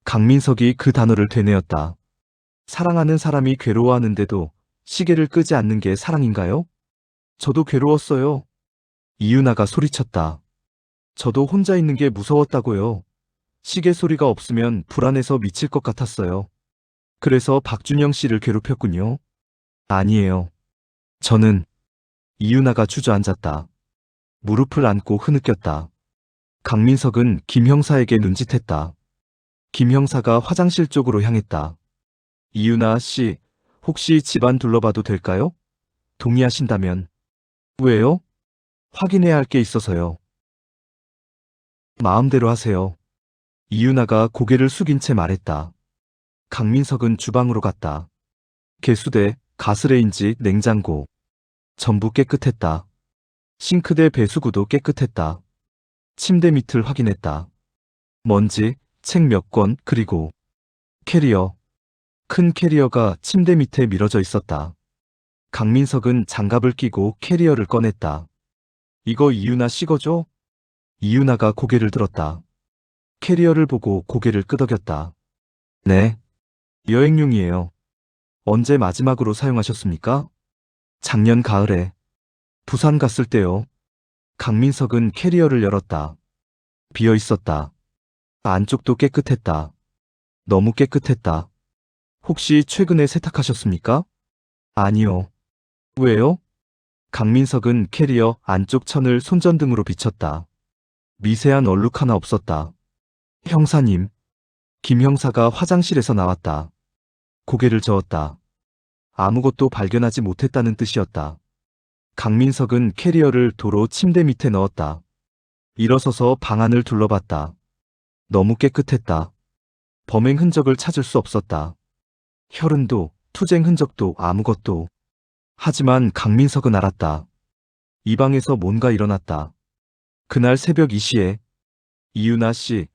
강민석이 그 단어를 되뇌었다. 사랑하는 사람이 괴로워하는데도 시계를 끄지 않는 게 사랑인가요? 저도 괴로웠어요. 이유나가 소리쳤다. 저도 혼자 있는 게 무서웠다고요. 시계 소리가 없으면 불안해서 미칠 것 같았어요. 그래서 박준영 씨를 괴롭혔군요. 아니에요. 저는 이유나가 주저앉았다. 무릎을 안고 흐느꼈다. 강민석은 김 형사에게 눈짓했다. 김 형사가 화장실 쪽으로 향했다. 이유나 씨, 혹시 집안 둘러봐도 될까요? 동의하신다면. 왜요? 확인해야 할 게 있어서요. 마음대로 하세요. 이유나가 고개를 숙인 채 말했다. 강민석은 주방으로 갔다. 개수대, 가스레인지, 냉장고. 전부 깨끗했다. 싱크대 배수구도 깨끗했다. 침대 밑을 확인했다. 먼지, 책 몇 권, 그리고 캐리어. 큰 캐리어가 침대 밑에 미뤄져 있었다. 강민석은 장갑을 끼고 캐리어를 꺼냈다. 이거 이유나 씨 거죠? 이유나가 고개를 들었다. 캐리어를 보고 고개를 끄덕였다. 네. 여행용이에요. 언제 마지막으로 사용하셨습니까? 작년 가을에. 부산 갔을 때요. 강민석은 캐리어를 열었다. 비어 있었다. 안쪽도 깨끗했다. 너무 깨끗했다. 혹시 최근에 세탁하셨습니까? 아니요. 왜요? 강민석은 캐리어 안쪽 천을 손전등으로 비쳤다. 미세한 얼룩 하나 없었다. 형사님. 김 형사가 화장실에서 나왔다. 고개를 저었다. 아무것도 발견하지 못했다는 뜻이었다. 강민석은 캐리어를 도로 침대 밑에 넣었다. 일어서서 방 안을 둘러봤다. 너무 깨끗했다. 범행 흔적을 찾을 수 없었다. 혈흔도, 투쟁 흔적도 아무것도. 하지만 강민석은 알았다. 이 방에서 뭔가 일어났다. 그날 새벽 2시에. 이유나 씨,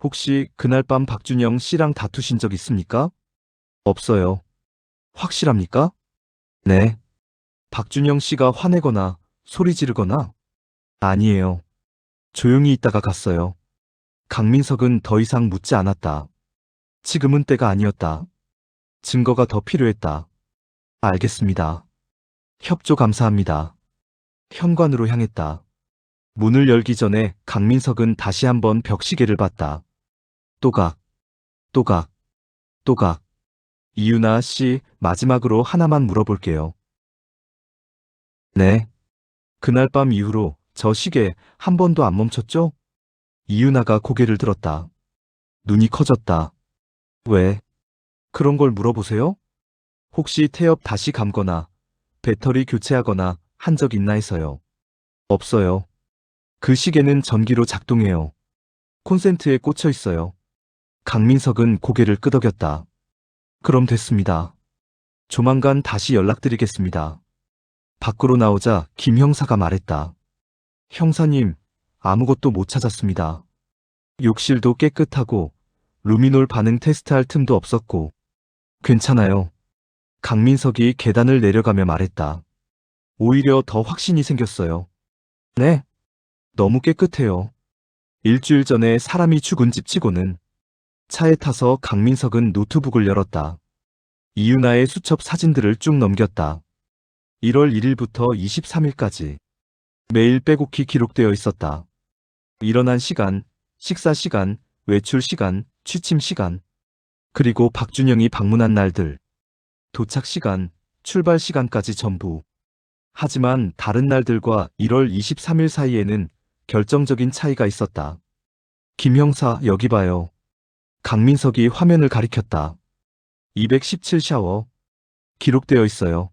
혹시 그날 밤 박준영 씨랑 다투신 적 있습니까? 없어요. 확실합니까? 네. 박준영 씨가 화내거나 소리 지르거나? 아니에요. 조용히 있다가 갔어요. 강민석은 더 이상 묻지 않았다. 지금은 때가 아니었다. 증거가 더 필요했다. 알겠습니다. 협조 감사합니다. 현관으로 향했다. 문을 열기 전에 강민석은 다시 한번 벽시계를 봤다. 또각, 또각, 또각. 이유나 씨, 마지막으로 하나만 물어볼게요. 네. 그날 밤 이후로 저 시계 한 번도 안 멈췄죠? 이유나가 고개를 들었다. 눈이 커졌다. 왜? 그런 걸 물어보세요? 혹시 태엽 다시 감거나 배터리 교체하거나 한 적 있나 해서요. 없어요. 그 시계는 전기로 작동해요. 콘센트에 꽂혀 있어요. 강민석은 고개를 끄덕였다. 그럼 됐습니다. 조만간 다시 연락드리겠습니다. 밖으로 나오자 김 형사가 말했다. 형사님, 아무것도 못 찾았습니다. 욕실도 깨끗하고 루미놀 반응 테스트할 틈도 없었고. 괜찮아요. 강민석이 계단을 내려가며 말했다. 오히려 더 확신이 생겼어요. 네? 너무 깨끗해요. 일주일 전에 사람이 죽은 집 치고는. 차에 타서 강민석은 노트북을 열었다. 이유나의 수첩 사진들을 쭉 넘겼다. 1월 1일부터 23일까지. 매일 빼곡히 기록되어 있었다. 일어난 시간, 식사 시간, 외출 시간, 취침 시간. 그리고 박준영이 방문한 날들. 도착 시간, 출발 시간까지 전부. 하지만 다른 날들과 1월 23일 사이에는 결정적인 차이가 있었다. 김 형사, 여기 봐요. 강민석이 화면을 가리켰다. 217 샤워. 기록되어 있어요.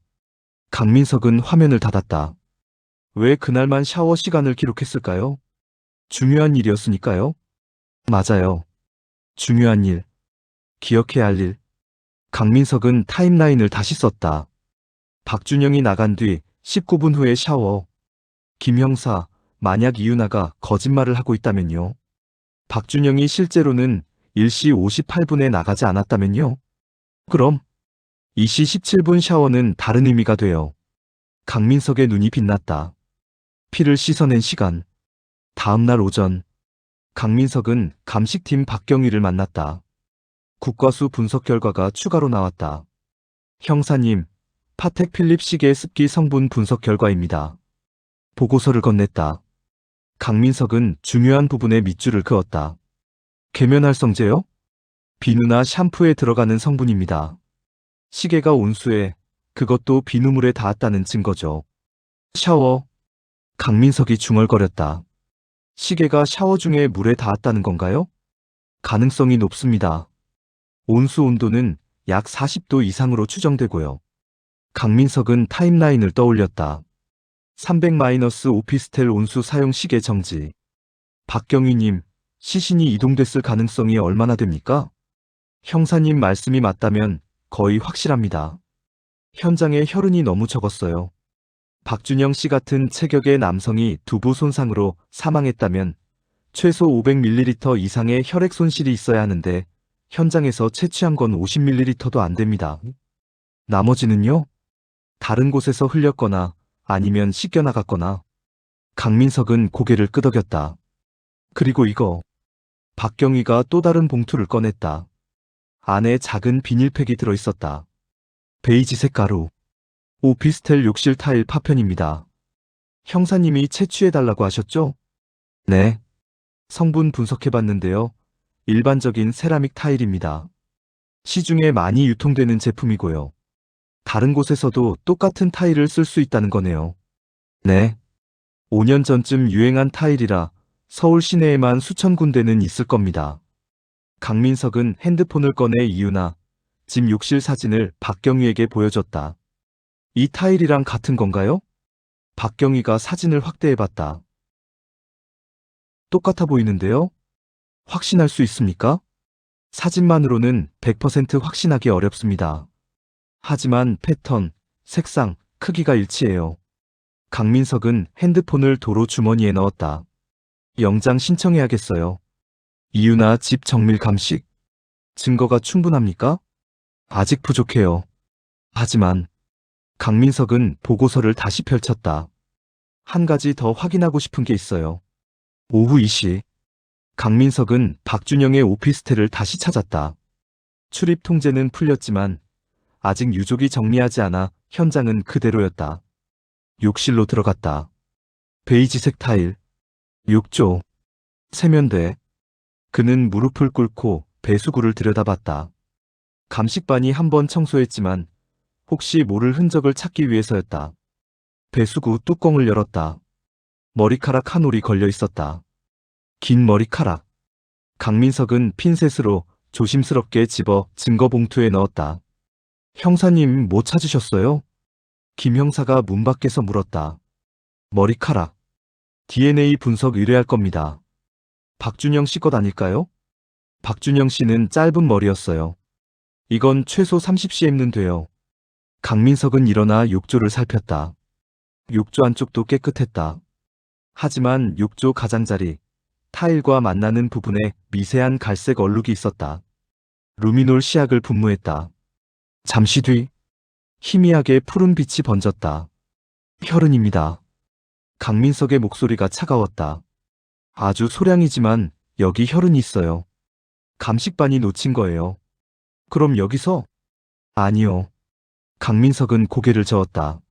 강민석은 화면을 닫았다. 왜 그날만 샤워 시간을 기록했을까요? 중요한 일이었으니까요. 맞아요. 중요한 일. 기억해야 할 일. 강민석은 타임라인을 다시 썼다. 박준영이 나간 뒤 19분 후에 샤워. 김 형사, 만약 이유나가 거짓말을 하고 있다면요. 박준영이 실제로는 1시 58분에 나가지 않았다면요. 그럼 2시 17분 샤워는 다른 의미가 돼요. 강민석의 눈이 빛났다. 피를 씻어낸 시간. 다음 날 오전. 강민석은 감식팀 박경희를 만났다. 국과수 분석 결과가 추가로 나왔다. 형사님, 파텍 필립 시계 습기 성분 분석 결과입니다. 보고서를 건넸다. 강민석은 중요한 부분에 밑줄을 그었다. 계면활성제요? 비누나 샴푸에 들어가는 성분입니다. 시계가 온수에, 그것도 비누물에 닿았다는 증거죠. 샤워. 강민석이 중얼거렸다. 시계가 샤워 중에 물에 닿았다는 건가요? 가능성이 높습니다. 온수 온도는 약 40도 이상으로 추정되고요. 강민석은 타임라인을 떠올렸다. 300- 오피스텔 온수 사용 시계 정지. 박경희님, 시신이 이동됐을 가능성이 얼마나 됩니까? 형사님 말씀이 맞다면 거의 확실합니다. 현장에 혈흔이 너무 적었어요. 박준영 씨 같은 체격의 남성이 두부 손상으로 사망했다면 최소 500ml 이상의 혈액 손실이 있어야 하는데 현장에서 채취한 건 50ml도 안 됩니다. 나머지는요? 다른 곳에서 흘렸거나 아니면 씻겨나갔거나. 강민석은 고개를 끄덕였다. 그리고 이거. 박경희가 또 다른 봉투를 꺼냈다. 안에 작은 비닐팩이 들어있었다. 베이지색 가루. 오피스텔 욕실 타일 파편입니다. 형사님이 채취해달라고 하셨죠? 네. 성분 분석해봤는데요. 일반적인 세라믹 타일입니다. 시중에 많이 유통되는 제품이고요. 다른 곳에서도 똑같은 타일을 쓸 수 있다는 거네요. 네. 5년 전쯤 유행한 타일이라 서울 시내에만 수천 군데는 있을 겁니다. 강민석은 핸드폰을 꺼내 이유나 집 욕실 사진을 박경희에게 보여줬다. 이 타일이랑 같은 건가요? 박경희가 사진을 확대해봤다. 똑같아 보이는데요? 확신할 수 있습니까? 사진만으로는 100% 확신하기 어렵습니다. 하지만 패턴, 색상, 크기가 일치해요. 강민석은 핸드폰을 도로 주머니에 넣었다. 영장 신청해야겠어요. 이유나 집 정밀 감식. 증거가 충분합니까? 아직 부족해요. 하지만 강민석은 보고서를 다시 펼쳤다. 한 가지 더 확인하고 싶은 게 있어요. 오후 2시. 강민석은 박준영의 오피스텔을 다시 찾았다. 출입 통제는 풀렸지만 아직 유족이 정리하지 않아 현장은 그대로였다. 욕실로 들어갔다. 베이지색 타일. 욕조. 세면대. 그는 무릎을 꿇고 배수구를 들여다봤다. 감식반이 한 번 청소했지만 혹시 모를 흔적을 찾기 위해서였다. 배수구 뚜껑을 열었다. 머리카락 한 올이 걸려 있었다. 긴 머리카락. 강민석은 핀셋으로 조심스럽게 집어 증거 봉투에 넣었다. 형사님 뭐 찾으셨어요? 김 형사가 문 밖에서 물었다. 머리카락. DNA 분석 의뢰할 겁니다. 박준영 씨 것 아닐까요? 박준영 씨는 짧은 머리였어요. 이건 최소 30cm는 돼요. 강민석은 일어나 욕조를 살폈다. 욕조 안쪽도 깨끗했다. 하지만 욕조 가장자리, 타일과 만나는 부분에 미세한 갈색 얼룩이 있었다. 루미놀 시약을 분무했다. 잠시 뒤 희미하게 푸른 빛이 번졌다. 혈흔입니다. 강민석의 목소리가 차가웠다. 아주 소량이지만 여기 혈흔이 있어요. 감식반이 놓친 거예요. 그럼 여기서? 아니요. 강민석은 고개를 저었다.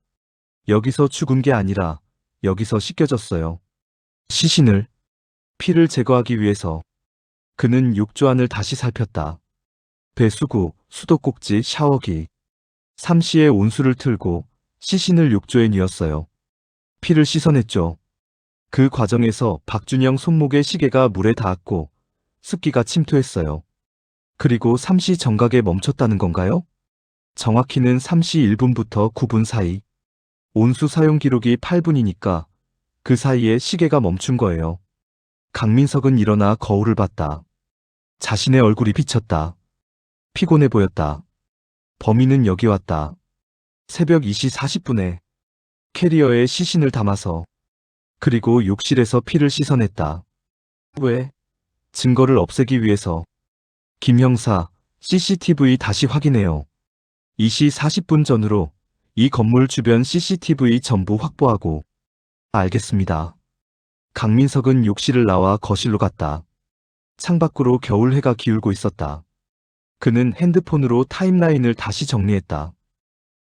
여기서 죽은 게 아니라 여기서 씻겨졌어요. 시신을, 피를 제거하기 위해서. 그는 욕조 안을 다시 살폈다. 배수구, 수도꼭지, 샤워기. 삼시에 온수를 틀고 시신을 욕조에 뉘었어요. 피를 씻어냈죠. 그 과정에서 박준영 손목의 시계가 물에 닿았고 습기가 침투했어요. 그리고 삼시 정각에 멈췄다는 건가요? 정확히는 3시 1분부터 9분 사이. 온수 사용 기록이 8분이니까 그 사이에 시계가 멈춘 거예요. 강민석은 일어나 거울을 봤다. 자신의 얼굴이 비쳤다. 피곤해 보였다. 범인은 여기 왔다. 새벽 2시 40분에 캐리어에 시신을 담아서. 그리고 욕실에서 피를 씻어냈다. 왜? 증거를 없애기 위해서. 김 형사, CCTV 다시 확인해요. 2시 40분 전으로 이 건물 주변 CCTV 전부 확보하고. 알겠습니다. 강민석은 욕실을 나와 거실로 갔다. 창밖으로 겨울 해가 기울고 있었다. 그는 핸드폰으로 타임라인을 다시 정리했다.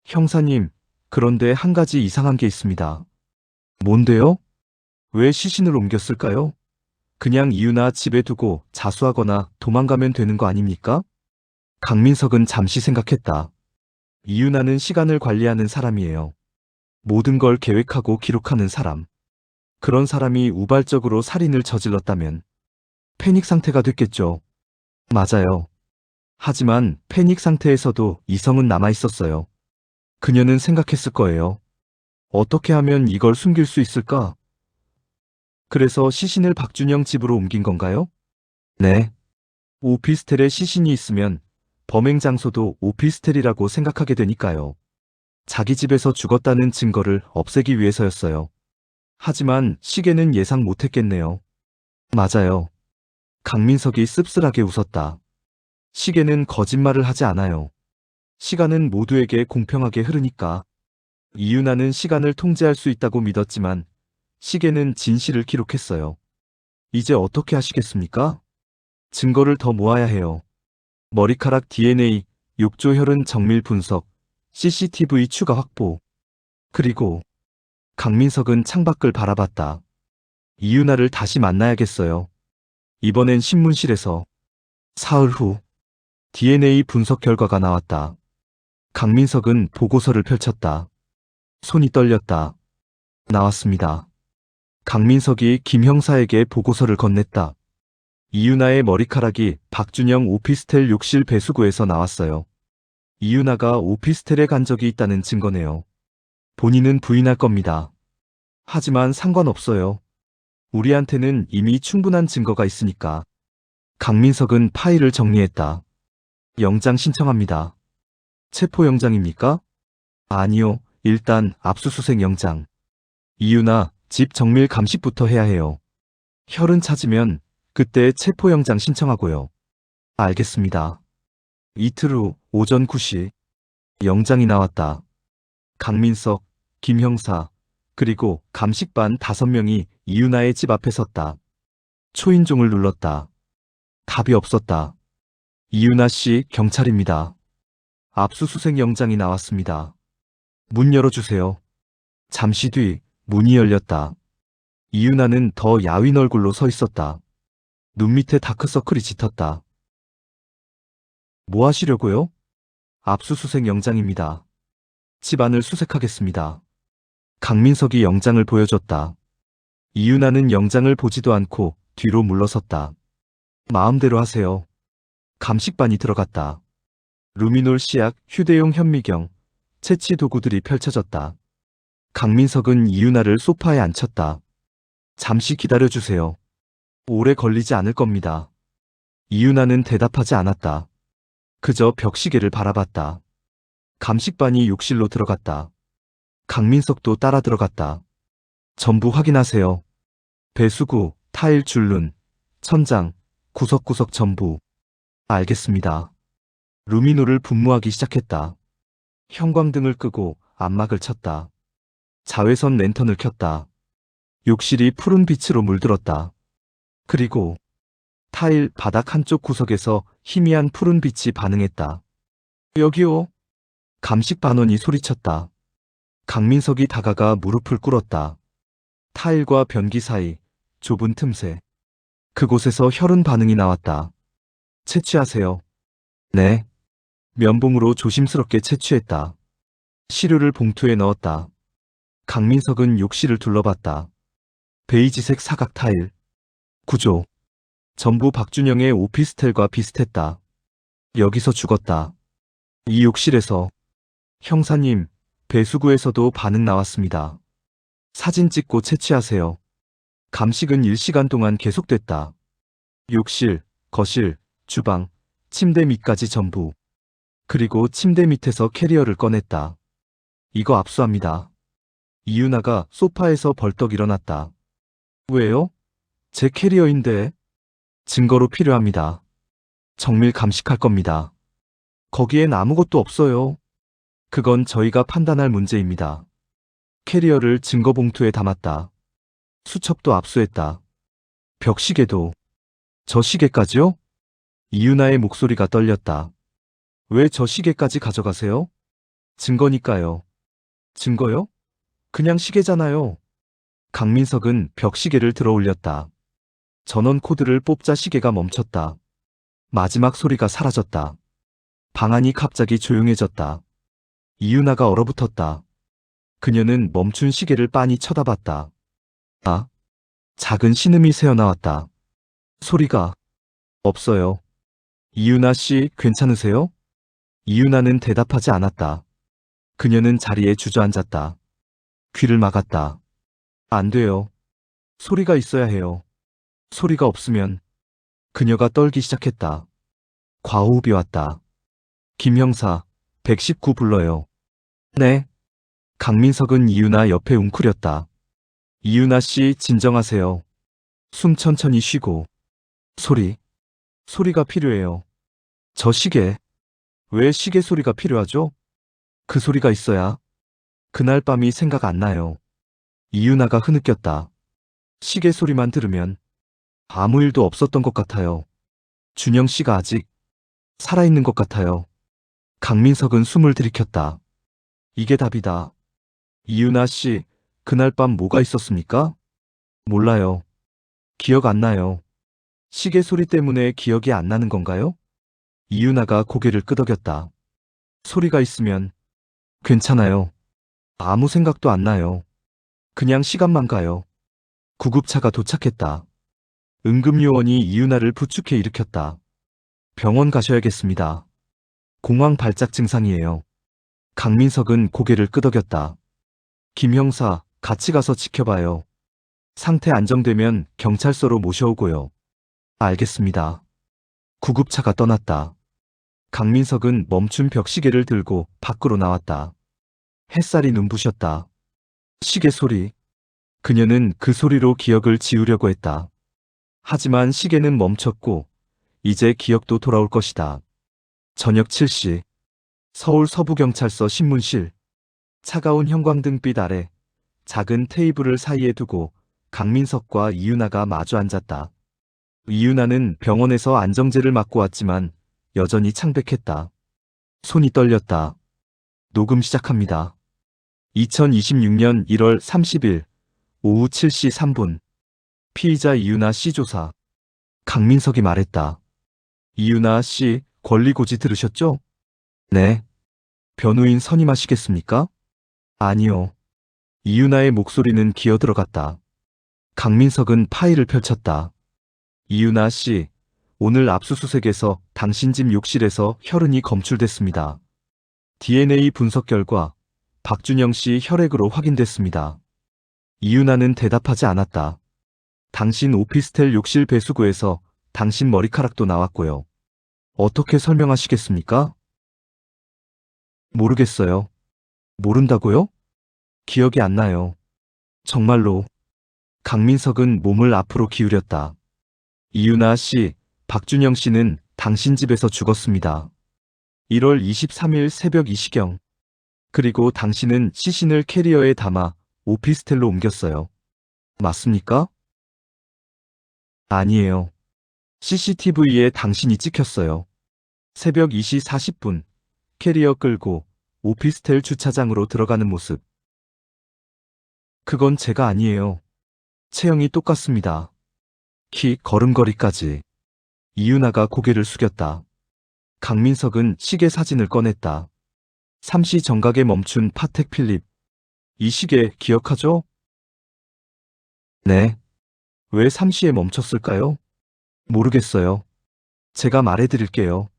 형사님, 그런데 한 가지 이상한 게 있습니다. 뭔데요? 왜 시신을 옮겼을까요? 그냥 이유나 집에 두고 자수하거나 도망가면 되는 거 아닙니까? 강민석은 잠시 생각했다. 이유나는 시간을 관리하는 사람이에요. 모든 걸 계획하고 기록하는 사람. 그런 사람이 우발적으로 살인을 저질렀다면 패닉 상태가 됐겠죠. 맞아요. 하지만 패닉 상태에서도 이성은 남아 있었어요. 그녀는 생각했을 거예요. 어떻게 하면 이걸 숨길 수 있을까? 그래서 시신을 박준영 집으로 옮긴 건가요? 네. 오피스텔에 시신이 있으면 범행 장소도 오피스텔이라고 생각하게 되니까요. 자기 집에서 죽었다는 증거를 없애기 위해서였어요. 하지만 시계는 예상 못했겠네요. 맞아요. 강민석이 씁쓸하게 웃었다. 시계는 거짓말을 하지 않아요. 시간은 모두에게 공평하게 흐르니까. 이윤아는 시간을 통제할 수 있다고 믿었지만 시계는 진실을 기록했어요. 이제 어떻게 하시겠습니까? 증거를 더 모아야 해요. 머리카락 DNA, 욕조 혈흔 정밀 분석, CCTV 추가 확보. 그리고 강민석은 창밖을 바라봤다. 이윤아를 다시 만나야겠어요. 이번엔 신문실에서. 사흘 후 DNA 분석 결과가 나왔다. 강민석은 보고서를 펼쳤다. 손이 떨렸다. 나왔습니다. 강민석이 김 형사에게 보고서를 건넸다. 이윤아의 머리카락이 박준영 오피스텔 욕실 배수구에서 나왔어요. 이윤아가 오피스텔에 간 적이 있다는 증거네요. 본인은 부인할 겁니다. 하지만 상관없어요. 우리한테는 이미 충분한 증거가 있으니까. 강민석은 파일을 정리했다. 영장 신청합니다. 체포영장입니까? 아니요, 일단 압수수색 영장. 이윤아, 집 정밀 감식부터 해야 해요. 혈흔 찾으면 그때 체포영장 신청하고요. 알겠습니다. 이틀 후 오전 9시 영장이 나왔다. 강민석, 김 형사, 그리고 감식반 5명이 이윤아의 집 앞에 섰다. 초인종을 눌렀다. 답이 없었다. 이윤아 씨, 경찰입니다. 압수수색 영장이 나왔습니다. 문 열어주세요. 잠시 뒤 문이 열렸다. 이윤아는 더 야윈 얼굴로 서 있었다. 눈 밑에 다크서클이 짙었다. 뭐 하시려고요? 압수수색 영장입니다. 집 안을 수색하겠습니다. 강민석이 영장을 보여줬다. 이윤아는 영장을 보지도 않고 뒤로 물러섰다. 마음대로 하세요. 감식반이 들어갔다. 루미놀 씨약, 휴대용 현미경, 채취 도구들이 펼쳐졌다. 강민석은 이윤아를 소파에 앉혔다. 잠시 기다려주세요. 오래 걸리지 않을 겁니다. 이윤아는 대답하지 않았다. 그저 벽시계를 바라봤다. 감식반이 욕실로 들어갔다. 강민석도 따라 들어갔다. 전부 확인하세요. 배수구, 타일 줄눈, 천장, 구석구석 전부. 알겠습니다. 루미노를 분무하기 시작했다. 형광등을 끄고 안막을 쳤다. 자외선 랜턴을 켰다. 욕실이 푸른 빛으로 물들었다. 그리고 타일 바닥 한쪽 구석에서 희미한 푸른 빛이 반응했다. 여기요. 감식반원이 소리쳤다. 강민석이 다가가 무릎을 꿇었다. 타일과 변기 사이 좁은 틈새. 그곳에서 혈흔 반응이 나왔다. 채취하세요. 네. 면봉으로 조심스럽게 채취했다. 시료를 봉투에 넣었다. 강민석은 욕실을 둘러봤다. 베이지색 사각 타일. 구조. 전부 박준영의 오피스텔과 비슷했다. 여기서 죽었다. 이 욕실에서. 형사님, 배수구에서도 반응 나왔습니다. 사진 찍고 채취하세요. 감식은 1시간 동안 계속됐다. 욕실, 거실, 주방, 침대 밑까지 전부. 그리고 침대 밑에서 캐리어를 꺼냈다. 이거 압수합니다. 이윤아가 소파에서 벌떡 일어났다. 왜요? 제 캐리어인데. 증거로 필요합니다. 정밀 감식할 겁니다. 거기엔 아무것도 없어요. 그건 저희가 판단할 문제입니다. 캐리어를 증거 봉투에 담았다. 수첩도 압수했다. 벽시계도. 저 시계까지요? 이윤아의 목소리가 떨렸다. 왜 저 시계까지 가져가세요? 증거니까요. 증거요? 그냥 시계잖아요. 강민석은 벽시계를 들어 올렸다. 전원 코드를 뽑자 시계가 멈췄다. 마지막 소리가 사라졌다. 방 안이 갑자기 조용해졌다. 이윤아가 얼어붙었다. 그녀는 멈춘 시계를 빤히 쳐다봤다. 아, 작은 신음이 새어나왔다. 소리가 없어요. 이윤아 씨, 괜찮으세요? 이윤아는 대답하지 않았다. 그녀는 자리에 주저앉았다. 귀를 막았다. 안 돼요. 소리가 있어야 해요. 소리가 없으면 그녀가 떨기 시작했다. 과호흡이 왔다. 김 형사, 119 불러요. 네. 강민석은 이유나 옆에 웅크렸다. 이유나 씨, 진정하세요. 숨 천천히 쉬고. 소리가 필요해요. 저 시계. 왜 시계 소리가 필요하죠? 그 소리가 있어야 그날 밤이 생각 안 나요. 이유나가 흐느꼈다. 시계 소리만 들으면 아무 일도 없었던 것 같아요. 준영 씨가 아직 살아있는 것 같아요. 강민석은 숨을 들이켰다. 이게 답이다. 이유나 씨, 그날 밤 뭐가 있었습니까? 몰라요. 기억 안 나요. 시계 소리 때문에 기억이 안 나는 건가요? 이유나가 고개를 끄덕였다. 소리가 있으면 괜찮아요. 아무 생각도 안 나요. 그냥 시간만 가요. 구급차가 도착했다. 응급요원이 이유나를 부축해 일으켰다. 병원 가셔야겠습니다. 공황 발작 증상이에요. 강민석은 고개를 끄덕였다. 김 형사, 같이 가서 지켜봐요. 상태 안정되면 경찰서로 모셔오고요. 알겠습니다. 구급차가 떠났다. 강민석은 멈춘 벽시계를 들고 밖으로 나왔다. 햇살이 눈부셨다. 시계 소리. 그녀는 그 소리로 기억을 지우려고 했다. 하지만 시계는 멈췄고 이제 기억도 돌아올 것이다. 저녁 7시 서울 서부경찰서 신문실. 차가운 형광등빛 아래 작은 테이블을 사이에 두고 강민석과 이유나가 마주 앉았다. 이유나는 병원에서 안정제를 맞고 왔지만 여전히 창백했다. 손이 떨렸다. 녹음 시작합니다. 2026년 1월 30일 오후 7시 3분. 피의자 이유나 씨 조사. 강민석이 말했다. 이유나 씨, 권리고지 들으셨죠? 네. 변호인 선임하시겠습니까? 아니요. 이유나의 목소리는 기어들어갔다. 강민석은 파일을 펼쳤다. 이유나 씨, 오늘 압수수색에서 당신 집 욕실에서 혈흔이 검출됐습니다. DNA 분석 결과 박준영 씨 혈액으로 확인됐습니다. 이유나는 대답하지 않았다. 당신 오피스텔 욕실 배수구에서 당신 머리카락도 나왔고요. 어떻게 설명하시겠습니까? 모르겠어요. 모른다고요? 기억이 안 나요. 정말로. 강민석은 몸을 앞으로 기울였다. 이유나 씨, 박준영 씨는 당신 집에서 죽었습니다. 1월 23일 새벽 이 시경. 그리고 당신은 시신을 캐리어에 담아 오피스텔로 옮겼어요. 맞습니까? 아니에요. CCTV에 당신이 찍혔어요. 새벽 2시 40분, 캐리어 끌고 오피스텔 주차장으로 들어가는 모습. 그건 제가 아니에요. 체형이 똑같습니다. 키, 걸음걸이까지. 이유나가 고개를 숙였다. 강민석은 시계 사진을 꺼냈다. 3시 정각에 멈춘 파텍 필립. 이 시계 기억하죠? 네. 왜 3시에 멈췄을까요? 모르겠어요. 제가 말해드릴게요.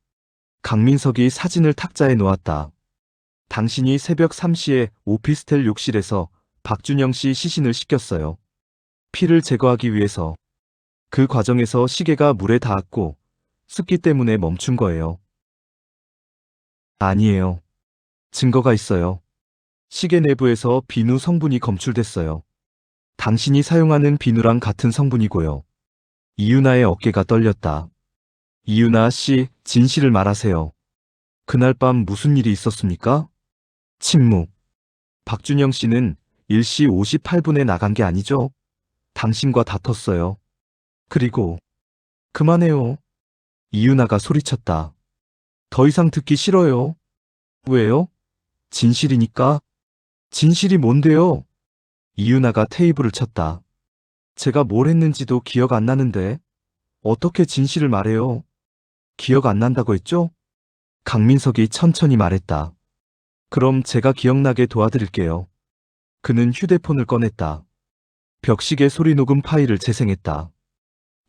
강민석이 사진을 탁자에 놓았다. 당신이 새벽 3시에 오피스텔 욕실에서 박준영 씨 시신을 씻겼어요. 피를 제거하기 위해서. 그 과정에서 시계가 물에 닿았고 습기 때문에 멈춘 거예요. 아니에요. 증거가 있어요. 시계 내부에서 비누 성분이 검출됐어요. 당신이 사용하는 비누랑 같은 성분이고요. 이유나의 어깨가 떨렸다. 이유나 씨, 진실을 말하세요. 그날 밤 무슨 일이 있었습니까? 침묵. 박준영 씨는 1시 58분에 나간 게 아니죠? 당신과 다퉜어요. 그리고 그만해요. 이유나가 소리쳤다. 더 이상 듣기 싫어요. 왜요? 진실이니까. 진실이 뭔데요? 이유나가 테이블을 쳤다. 제가 뭘 했는지도 기억 안 나는데 어떻게 진실을 말해요? 기억 안 난다고 했죠? 강민석이 천천히 말했다. 그럼 제가 기억나게 도와드릴게요. 그는 휴대폰을 꺼냈다. 벽시계 소리 녹음 파일을 재생했다.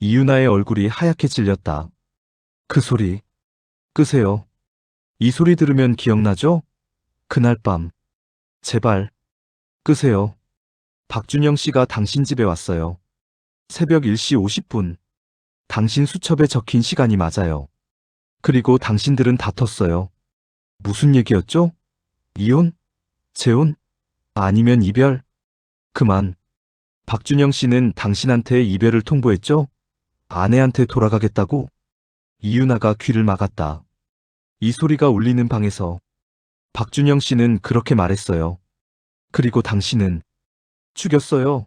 이유나의 얼굴이 하얗게 질렸다. 그 소리. 끄세요. 이 소리 들으면 기억나죠? 그날 밤. 제발. 끄세요. 박준영 씨가 당신 집에 왔어요. 새벽 1시 50분. 당신 수첩에 적힌 시간이 맞아요. 그리고 당신들은 다퉜어요. 무슨 얘기였죠? 이혼? 재혼? 아니면 이별? 그만. 박준영 씨는 당신한테 이별을 통보했죠? 아내한테 돌아가겠다고? 이유나가 귀를 막았다. 이 소리가 울리는 방에서 박준영 씨는 그렇게 말했어요. 그리고 당신은 죽였어요.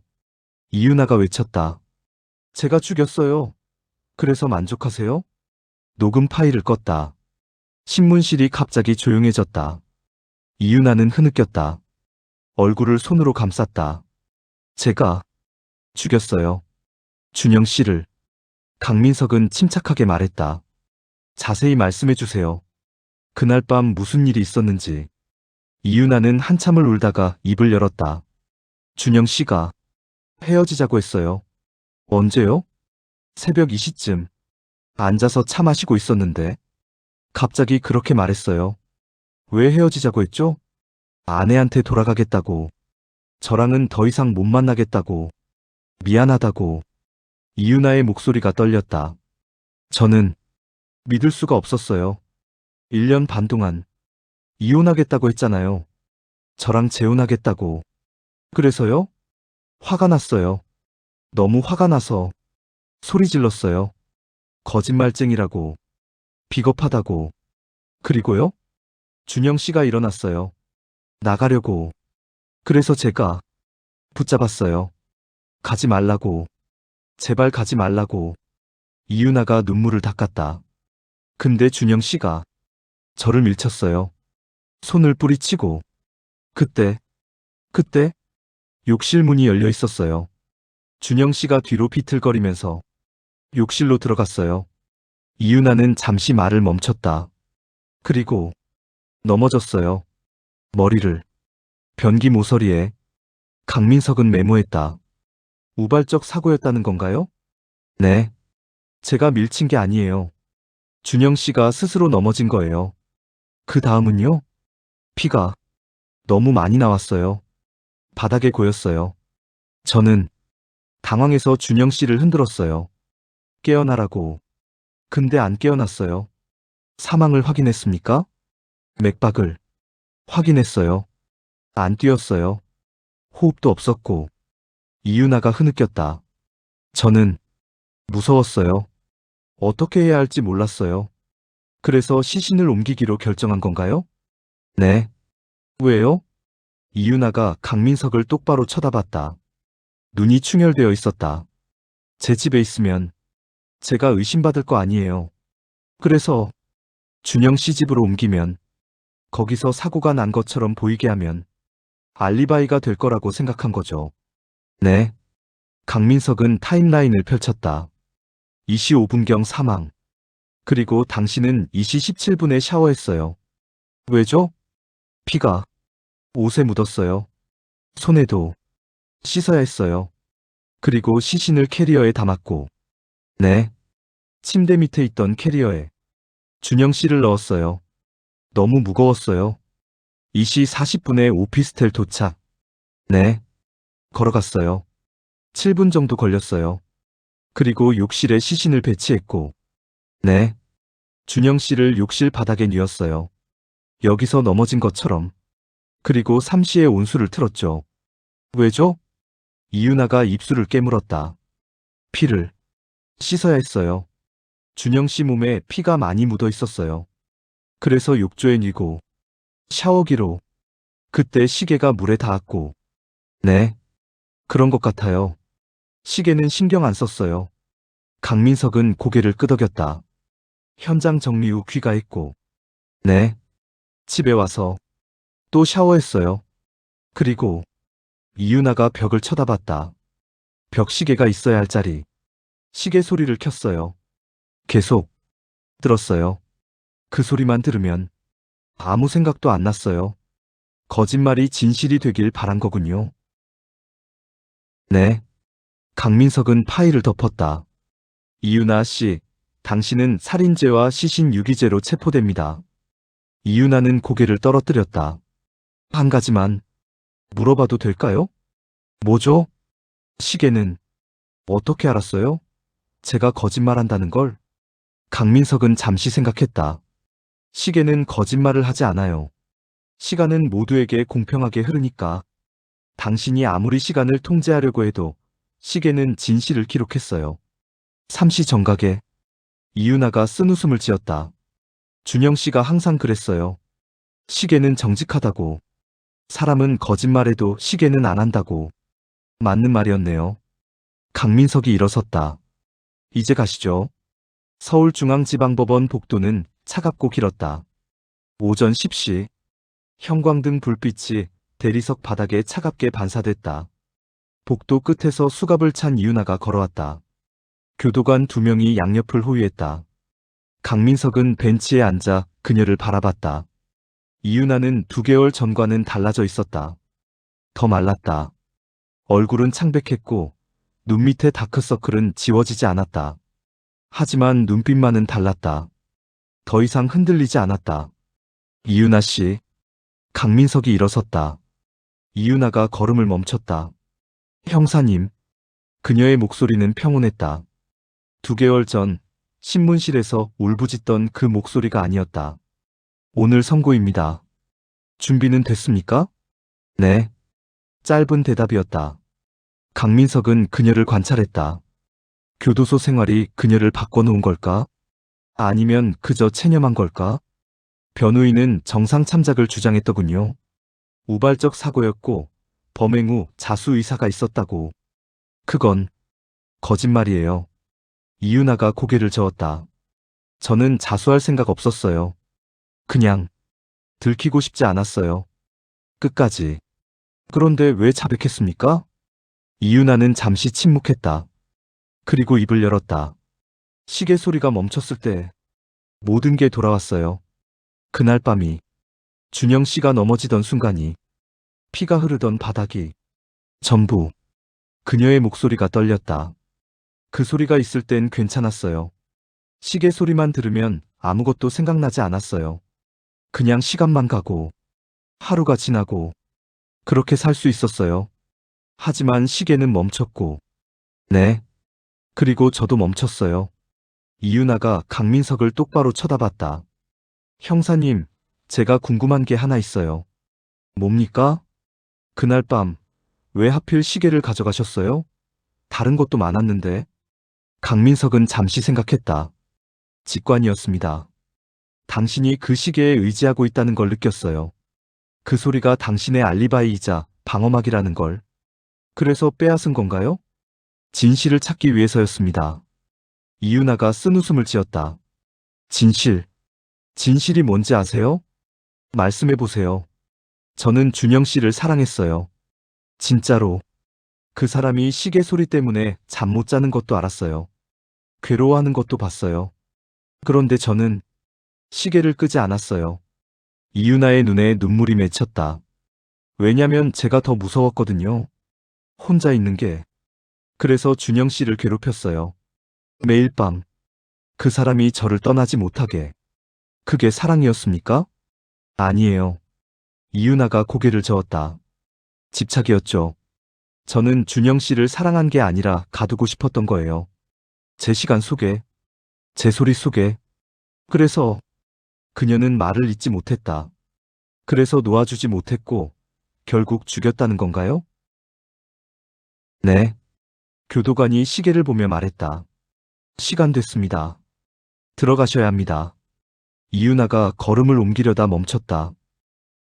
이유나가 외쳤다. 제가 죽였어요. 그래서 만족하세요? 녹음 파일을 껐다. 신문실이 갑자기 조용해졌다. 이유나는 흐느꼈다. 얼굴을 손으로 감쌌다. 제가 죽였어요. 준영 씨를. 강민석은 침착하게 말했다. 자세히 말씀해 주세요. 그날 밤 무슨 일이 있었는지. 이유나는 한참을 울다가 입을 열었다. 준영 씨가 헤어지자고 했어요. 언제요? 새벽 2시쯤. 앉아서 차 마시고 있었는데 갑자기 그렇게 말했어요. 왜 헤어지자고 했죠? 아내한테 돌아가겠다고. 저랑은 더 이상 못 만나겠다고. 미안하다고. 이유나의 목소리가 떨렸다. 저는 믿을 수가 없었어요. 1년 반 동안 이혼하겠다고 했잖아요. 저랑 재혼하겠다고. 그래서요? 화가 났어요. 너무 화가 나서 소리 질렀어요. 거짓말쟁이라고. 비겁하다고. 그리고요? 준영 씨가 일어났어요. 나가려고. 그래서 제가 붙잡았어요. 가지 말라고. 제발 가지 말라고. 이유나가 눈물을 닦았다. 근데 준영 씨가 저를 밀쳤어요. 손을 뿌리치고. 그때 욕실 문이 열려 있었어요. 준영 씨가 뒤로 비틀거리면서 욕실로 들어갔어요. 이유나는 잠시 말을 멈췄다. 그리고 넘어졌어요. 머리를 변기 모서리에. 강민석은 메모했다. 우발적 사고였다는 건가요? 네. 제가 밀친 게 아니에요. 준영 씨가 스스로 넘어진 거예요. 그 다음은요? 피가 너무 많이 나왔어요. 바닥에 고였어요. 저는 당황해서 준영 씨를 흔들었어요. 깨어나라고. 근데 안 깨어났어요. 사망을 확인했습니까? 맥박을 확인했어요. 안 뛰었어요. 호흡도 없었고. 이유나가 흐느꼈다. 저는 무서웠어요. 어떻게 해야 할지 몰랐어요. 그래서 시신을 옮기기로 결정한 건가요? 네. 왜요? 이유나가 강민석을 똑바로 쳐다봤다. 눈이 충혈되어 있었다. 제 집에 있으면 제가 의심받을 거 아니에요. 그래서 준영 씨 집으로 옮기면 거기서 사고가 난 것처럼 보이게 하면 알리바이가 될 거라고 생각한 거죠. 네. 강민석은 타임라인을 펼쳤다. 2시 5분경 사망. 그리고 당신은 2시 17분에 샤워했어요. 왜죠? 피가 옷에 묻었어요. 손에도 씻어야 했어요. 그리고 시신을 캐리어에 담았고. 네. 침대 밑에 있던 캐리어에 준영 씨를 넣었어요. 너무 무거웠어요. 2시 40분에 오피스텔 도착. 네. 걸어갔어요. 7분 정도 걸렸어요. 그리고 욕실에 시신을 배치했고. 네. 준영 씨를 욕실 바닥에 뉘었어요. 여기서 넘어진 것처럼. 그리고 3시에 온수를 틀었죠. 왜죠? 이유나가 입술을 깨물었다. 피를 씻어야 했어요. 준영 씨 몸에 피가 많이 묻어 있었어요. 그래서 욕조에 뉘고 샤워기로. 그때 시계가 물에 닿았고. 네. 그런 것 같아요. 시계는 신경 안 썼어요. 강민석은 고개를 끄덕였다. 현장 정리 후 귀가했고. 네. 집에 와서 또 샤워했어요. 그리고 이유나가 벽을 쳐다봤다. 벽 시계가 있어야 할 자리. 시계 소리를 켰어요. 계속 들었어요. 그 소리만 들으면 아무 생각도 안 났어요. 거짓말이 진실이 되길 바란 거군요. 네. 강민석은 파일을 덮었다. 이유나 씨, 당신은 살인죄와 시신 유기죄로 체포됩니다. 이유나는 고개를 떨어뜨렸다. 한 가지만 물어봐도 될까요? 뭐죠? 시계는 어떻게 알았어요? 제가 거짓말한다는 걸? 강민석은 잠시 생각했다. 시계는 거짓말을 하지 않아요. 시간은 모두에게 공평하게 흐르니까. 당신이 아무리 시간을 통제하려고 해도 시계는 진실을 기록했어요. 삼시 정각에 이유나가 쓴웃음을 지었다. 준영 씨가 항상 그랬어요. 시계는 정직하다고. 사람은 거짓말해도 시계는 안 한다고. 맞는 말이었네요. 강민석이 일어섰다. 이제 가시죠. 서울중앙지방법원 복도는 차갑고 길었다. 오전 10시. 형광등 불빛이 대리석 바닥에 차갑게 반사됐다. 복도 끝에서 수갑을 찬 이유나가 걸어왔다. 교도관 2명이 양옆을 호위했다. 강민석은 벤치에 앉아 그녀를 바라봤다. 이유나는 2개월 전과는 달라져 있었다. 더 말랐다. 얼굴은 창백했고 눈 밑의 다크서클은 지워지지 않았다. 하지만 눈빛만은 달랐다. 더 이상 흔들리지 않았다. 이유나 씨. 강민석이 일어섰다. 이유나가 걸음을 멈췄다. 형사님. 그녀의 목소리는 평온했다. 2개월 전 신문실에서 울부짖던 그 목소리가 아니었다. 오늘 선고입니다. 준비는 됐습니까? 네. 짧은 대답이었다. 강민석은 그녀를 관찰했다. 교도소 생활이 그녀를 바꿔놓은 걸까? 아니면 그저 체념한 걸까? 변호인은 정상 참작을 주장했더군요. 우발적 사고였고 범행 후 자수 의사가 있었다고. 그건 거짓말이에요. 이유나가 고개를 저었다. 저는 자수할 생각 없었어요. 그냥 들키고 싶지 않았어요. 끝까지. 그런데 왜 자백했습니까? 이유나는 잠시 침묵했다. 그리고 입을 열었다. 시계 소리가 멈췄을 때 모든 게 돌아왔어요. 그날 밤이, 준영 씨가 넘어지던 순간이, 피가 흐르던 바닥이, 전부. 그녀의 목소리가 떨렸다. 그 소리가 있을 땐 괜찮았어요. 시계 소리만 들으면 아무것도 생각나지 않았어요. 그냥 시간만 가고, 하루가 지나고, 그렇게 살 수 있었어요. 하지만 시계는 멈췄고, 네. 그리고 저도 멈췄어요. 이유나가 강민석을 똑바로 쳐다봤다. 형사님, 제가 궁금한 게 하나 있어요. 뭡니까? 그날 밤, 왜 하필 시계를 가져가셨어요? 다른 것도 많았는데. 강민석은 잠시 생각했다. 직관이었습니다. 당신이 그 시계에 의지하고 있다는 걸 느꼈어요. 그 소리가 당신의 알리바이이자 방어막이라는 걸. 그래서 빼앗은 건가요? 진실을 찾기 위해서였습니다. 이유나가 쓴웃음을 지었다. 진실. 진실이 뭔지 아세요? 말씀해보세요. 저는 준영 씨를 사랑했어요. 진짜로. 그 사람이 시계 소리 때문에 잠 못 자는 것도 알았어요. 괴로워하는 것도 봤어요. 그런데 저는 시계를 끄지 않았어요. 이유나의 눈에 눈물이 맺혔다. 왜냐면 제가 더 무서웠거든요. 혼자 있는 게. 그래서 준영 씨를 괴롭혔어요. 매일 밤. 그 사람이 저를 떠나지 못하게. 그게 사랑이었습니까? 아니에요. 이유나가 고개를 저었다. 집착이었죠. 저는 준영 씨를 사랑한 게 아니라 가두고 싶었던 거예요. 제 시간 속에, 제 소리 속에. 그래서 그녀는 말을 잇지 못했다. 그래서 놓아주지 못했고 결국 죽였다는 건가요? 네. 교도관이 시계를 보며 말했다. 시간 됐습니다. 들어가셔야 합니다. 이유나가 걸음을 옮기려다 멈췄다.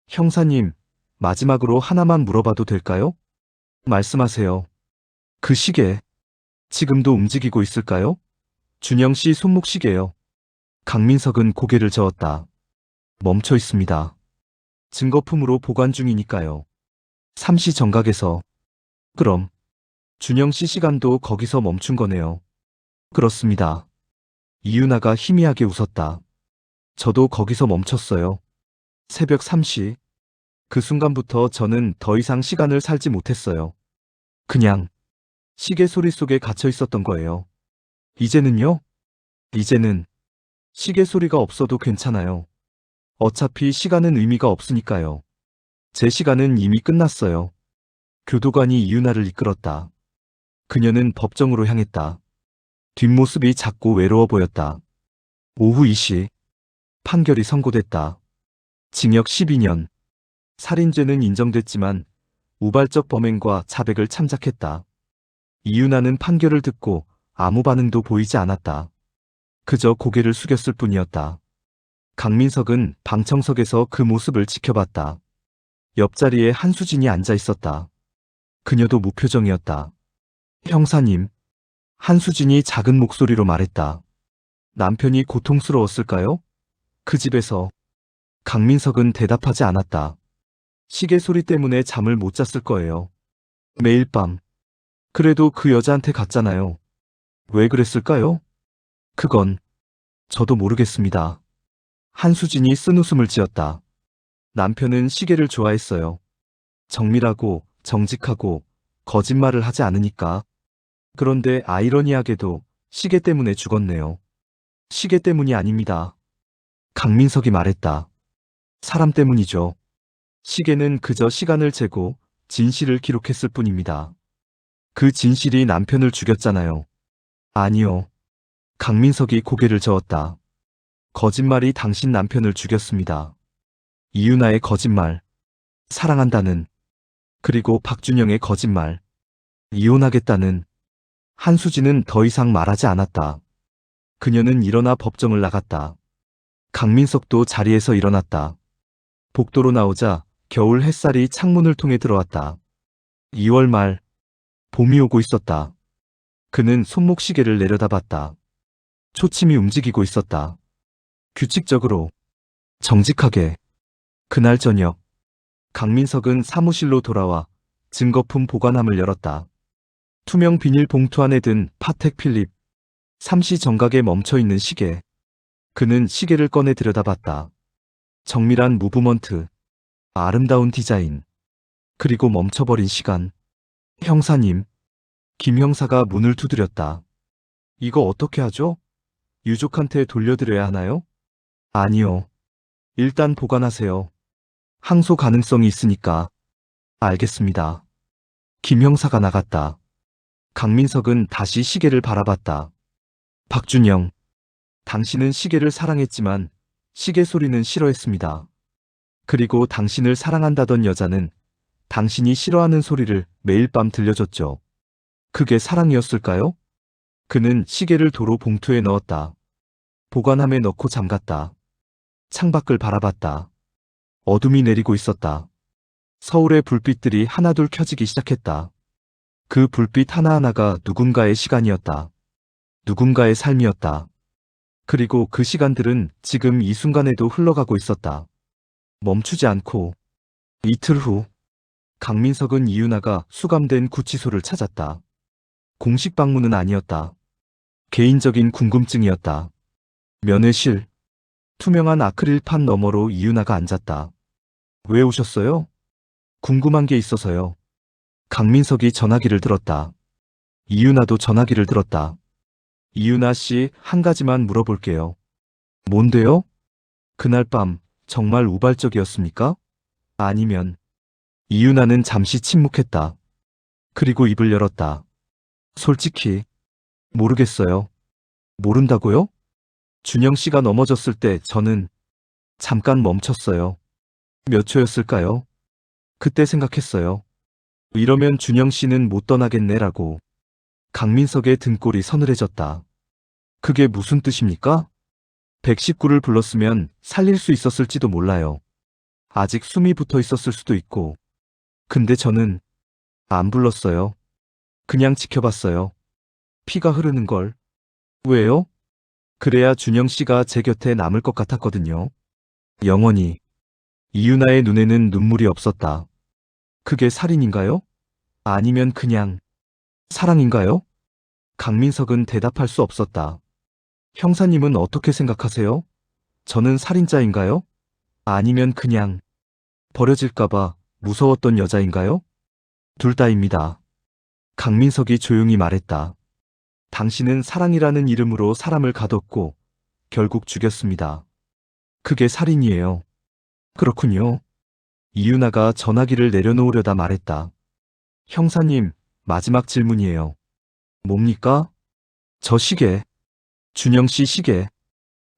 형사님, 마지막으로 하나만 물어봐도 될까요? 말씀하세요. 그 시계, 지금도 움직이고 있을까요? 준영 씨 손목 시계요. 강민석은 고개를 저었다. 멈춰 있습니다. 증거품으로 보관 중이니까요. 삼시 정각에서. 그럼 준영 씨 시간도 거기서 멈춘 거네요. 그렇습니다. 이유나가 희미하게 웃었다. 저도 거기서 멈췄어요. 새벽 3시. 그 순간부터 저는 더 이상 시간을 살지 못했어요. 그냥 시계 소리 속에 갇혀 있었던 거예요. 이제는요? 이제는 시계 소리가 없어도 괜찮아요. 어차피 시간은 의미가 없으니까요. 제 시간은 이미 끝났어요. 교도관이 이유나를 이끌었다. 그녀는 법정으로 향했다. 뒷모습이 작고 외로워 보였다. 오후 2시. 판결이 선고됐다. 징역 12년. 살인죄는 인정됐지만 우발적 범행과 자백을 참작했다. 이윤아는 판결을 듣고 아무 반응도 보이지 않았다. 그저 고개를 숙였을 뿐이었다. 강민석은 방청석에서 그 모습을 지켜봤다. 옆자리에 한수진이 앉아 있었다. 그녀도 무표정이었다. 형사님. 한수진이 작은 목소리로 말했다. 남편이 고통스러웠을까요? 그 집에서. 강민석은 대답하지 않았다. 시계 소리 때문에 잠을 못 잤을 거예요. 매일 밤. 그래도 그 여자한테 갔잖아요. 왜 그랬을까요? 그건 저도 모르겠습니다. 한수진이 쓴웃음을 지었다. 남편은 시계를 좋아했어요. 정밀하고 정직하고 거짓말을 하지 않으니까. 그런데 아이러니하게도 시계 때문에 죽었네요. 시계 때문이 아닙니다. 강민석이 말했다. 사람 때문이죠. 시계는 그저 시간을 재고 진실을 기록했을 뿐입니다. 그 진실이 남편을 죽였잖아요. 아니요. 강민석이 고개를 저었다. 거짓말이 당신 남편을 죽였습니다. 이윤아의 거짓말. 사랑한다는. 그리고 박준영의 거짓말. 이혼하겠다는. 한수진은 더 이상 말하지 않았다. 그녀는 일어나 법정을 나갔다. 강민석도 자리에서 일어났다. 복도로 나오자 겨울 햇살이 창문을 통해 들어왔다. 2월 말. 봄이 오고 있었다. 그는 손목시계를 내려다봤다. 초침이 움직이고 있었다. 규칙적으로. 정직하게. 그날 저녁. 강민석은 사무실로 돌아와 증거품 보관함을 열었다. 투명 비닐 봉투 안에 든 파텍 필립. 삼시 정각에 멈춰있는 시계. 그는 시계를 꺼내 들여다봤다. 정밀한 무브먼트. 아름다운 디자인. 그리고 멈춰버린 시간. 형사님. 김 형사가 문을 두드렸다. 이거 어떻게 하죠? 유족한테 돌려드려야 하나요? 아니요. 일단 보관하세요. 항소 가능성이 있으니까. 알겠습니다. 김 형사가 나갔다. 강민석은 다시 시계를 바라봤다. 박준영. 당신은 시계를 사랑했지만 시계 소리는 싫어했습니다. 그리고 당신을 사랑한다던 여자는 당신이 싫어하는 소리를 매일 밤 들려줬죠. 그게 사랑이었을까요? 그는 시계를 도로 봉투에 넣었다. 보관함에 넣고 잠갔다. 창밖을 바라봤다. 어둠이 내리고 있었다. 서울의 불빛들이 하나둘 켜지기 시작했다. 그 불빛 하나하나가 누군가의 시간이었다. 누군가의 삶이었다. 그리고 그 시간들은 지금 이 순간에도 흘러가고 있었다. 멈추지 않고. 이틀 후. 강민석은 이윤아가 수감된 구치소를 찾았다. 공식 방문은 아니었다. 개인적인 궁금증이었다. 면회실. 투명한 아크릴판 너머로 이윤아가 앉았다. 왜 오셨어요? 궁금한 게 있어서요. 강민석이 전화기를 들었다. 이윤아도 전화기를 들었다. 이윤아 씨, 한 가지만 물어볼게요. 뭔데요? 그날 밤 정말 우발적이었습니까? 아니면. 이윤아는 잠시 침묵했다. 그리고 입을 열었다. 솔직히 모르겠어요. 모른다고요? 준영 씨가 넘어졌을 때 저는 잠깐 멈췄어요. 몇 초였을까요? 그때 생각했어요. 이러면 준영 씨는 못 떠나겠네라고. 강민석의 등골이 서늘해졌다. 그게 무슨 뜻입니까? 119를 불렀으면 살릴 수 있었을지도 몰라요. 아직 숨이 붙어 있었을 수도 있고. 근데 저는 안 불렀어요. 그냥 지켜봤어요. 피가 흐르는 걸. 왜요? 그래야 준영 씨가 제 곁에 남을 것 같았거든요. 영원히. 이윤아의 눈에는 눈물이 없었다. 그게 살인인가요? 아니면 그냥 사랑인가요? 강민석은 대답할 수 없었다. 형사님은 어떻게 생각하세요? 저는 살인자인가요? 아니면 그냥 버려질까봐 무서웠던 여자인가요? 둘 다입니다. 강민석이 조용히 말했다. 당신은 사랑이라는 이름으로 사람을 가뒀고 결국 죽였습니다. 그게 살인이에요. 그렇군요. 이윤아가 전화기를 내려놓으려다 말했다. 형사님, 마지막 질문이에요. 뭡니까? 저 시계, 준영 씨 시계,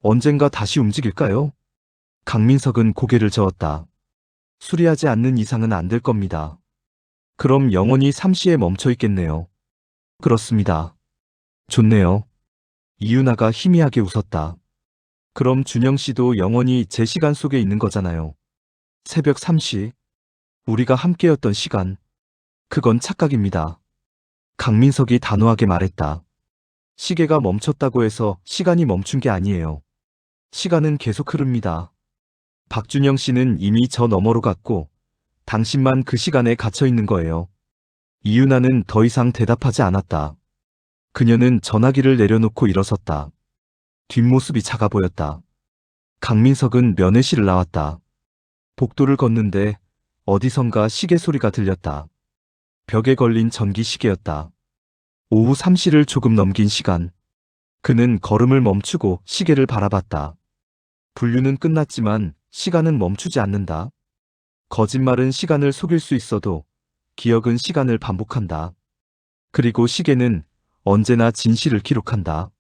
언젠가 다시 움직일까요? 강민석은 고개를 저었다. 수리하지 않는 이상은 안 될 겁니다. 그럼 영원히 3시에 멈춰 있겠네요. 그렇습니다. 좋네요. 이윤아가 희미하게 웃었다. 그럼 준영 씨도 영원히 제 시간 속에 있는 거잖아요. 새벽 3시, 우리가 함께였던 시간. 그건 착각입니다. 강민석이 단호하게 말했다. 시계가 멈췄다고 해서 시간이 멈춘 게 아니에요. 시간은 계속 흐릅니다. 박준영 씨는 이미 저 너머로 갔고, 당신만 그 시간에 갇혀 있는 거예요. 이윤아는 더 이상 대답하지 않았다. 그녀는 전화기를 내려놓고 일어섰다. 뒷모습이 작아 보였다. 강민석은 면회실을 나왔다. 복도를 걷는데 어디선가 시계 소리가 들렸다. 벽에 걸린 전기 시계였다. 오후 3시를 조금 넘긴 시간. 그는 걸음을 멈추고 시계를 바라봤다. 분류는 끝났지만 시간은 멈추지 않는다. 거짓말은 시간을 속일 수 있어도 기억은 시간을 반복한다. 그리고 시계는 언제나 진실을 기록한다.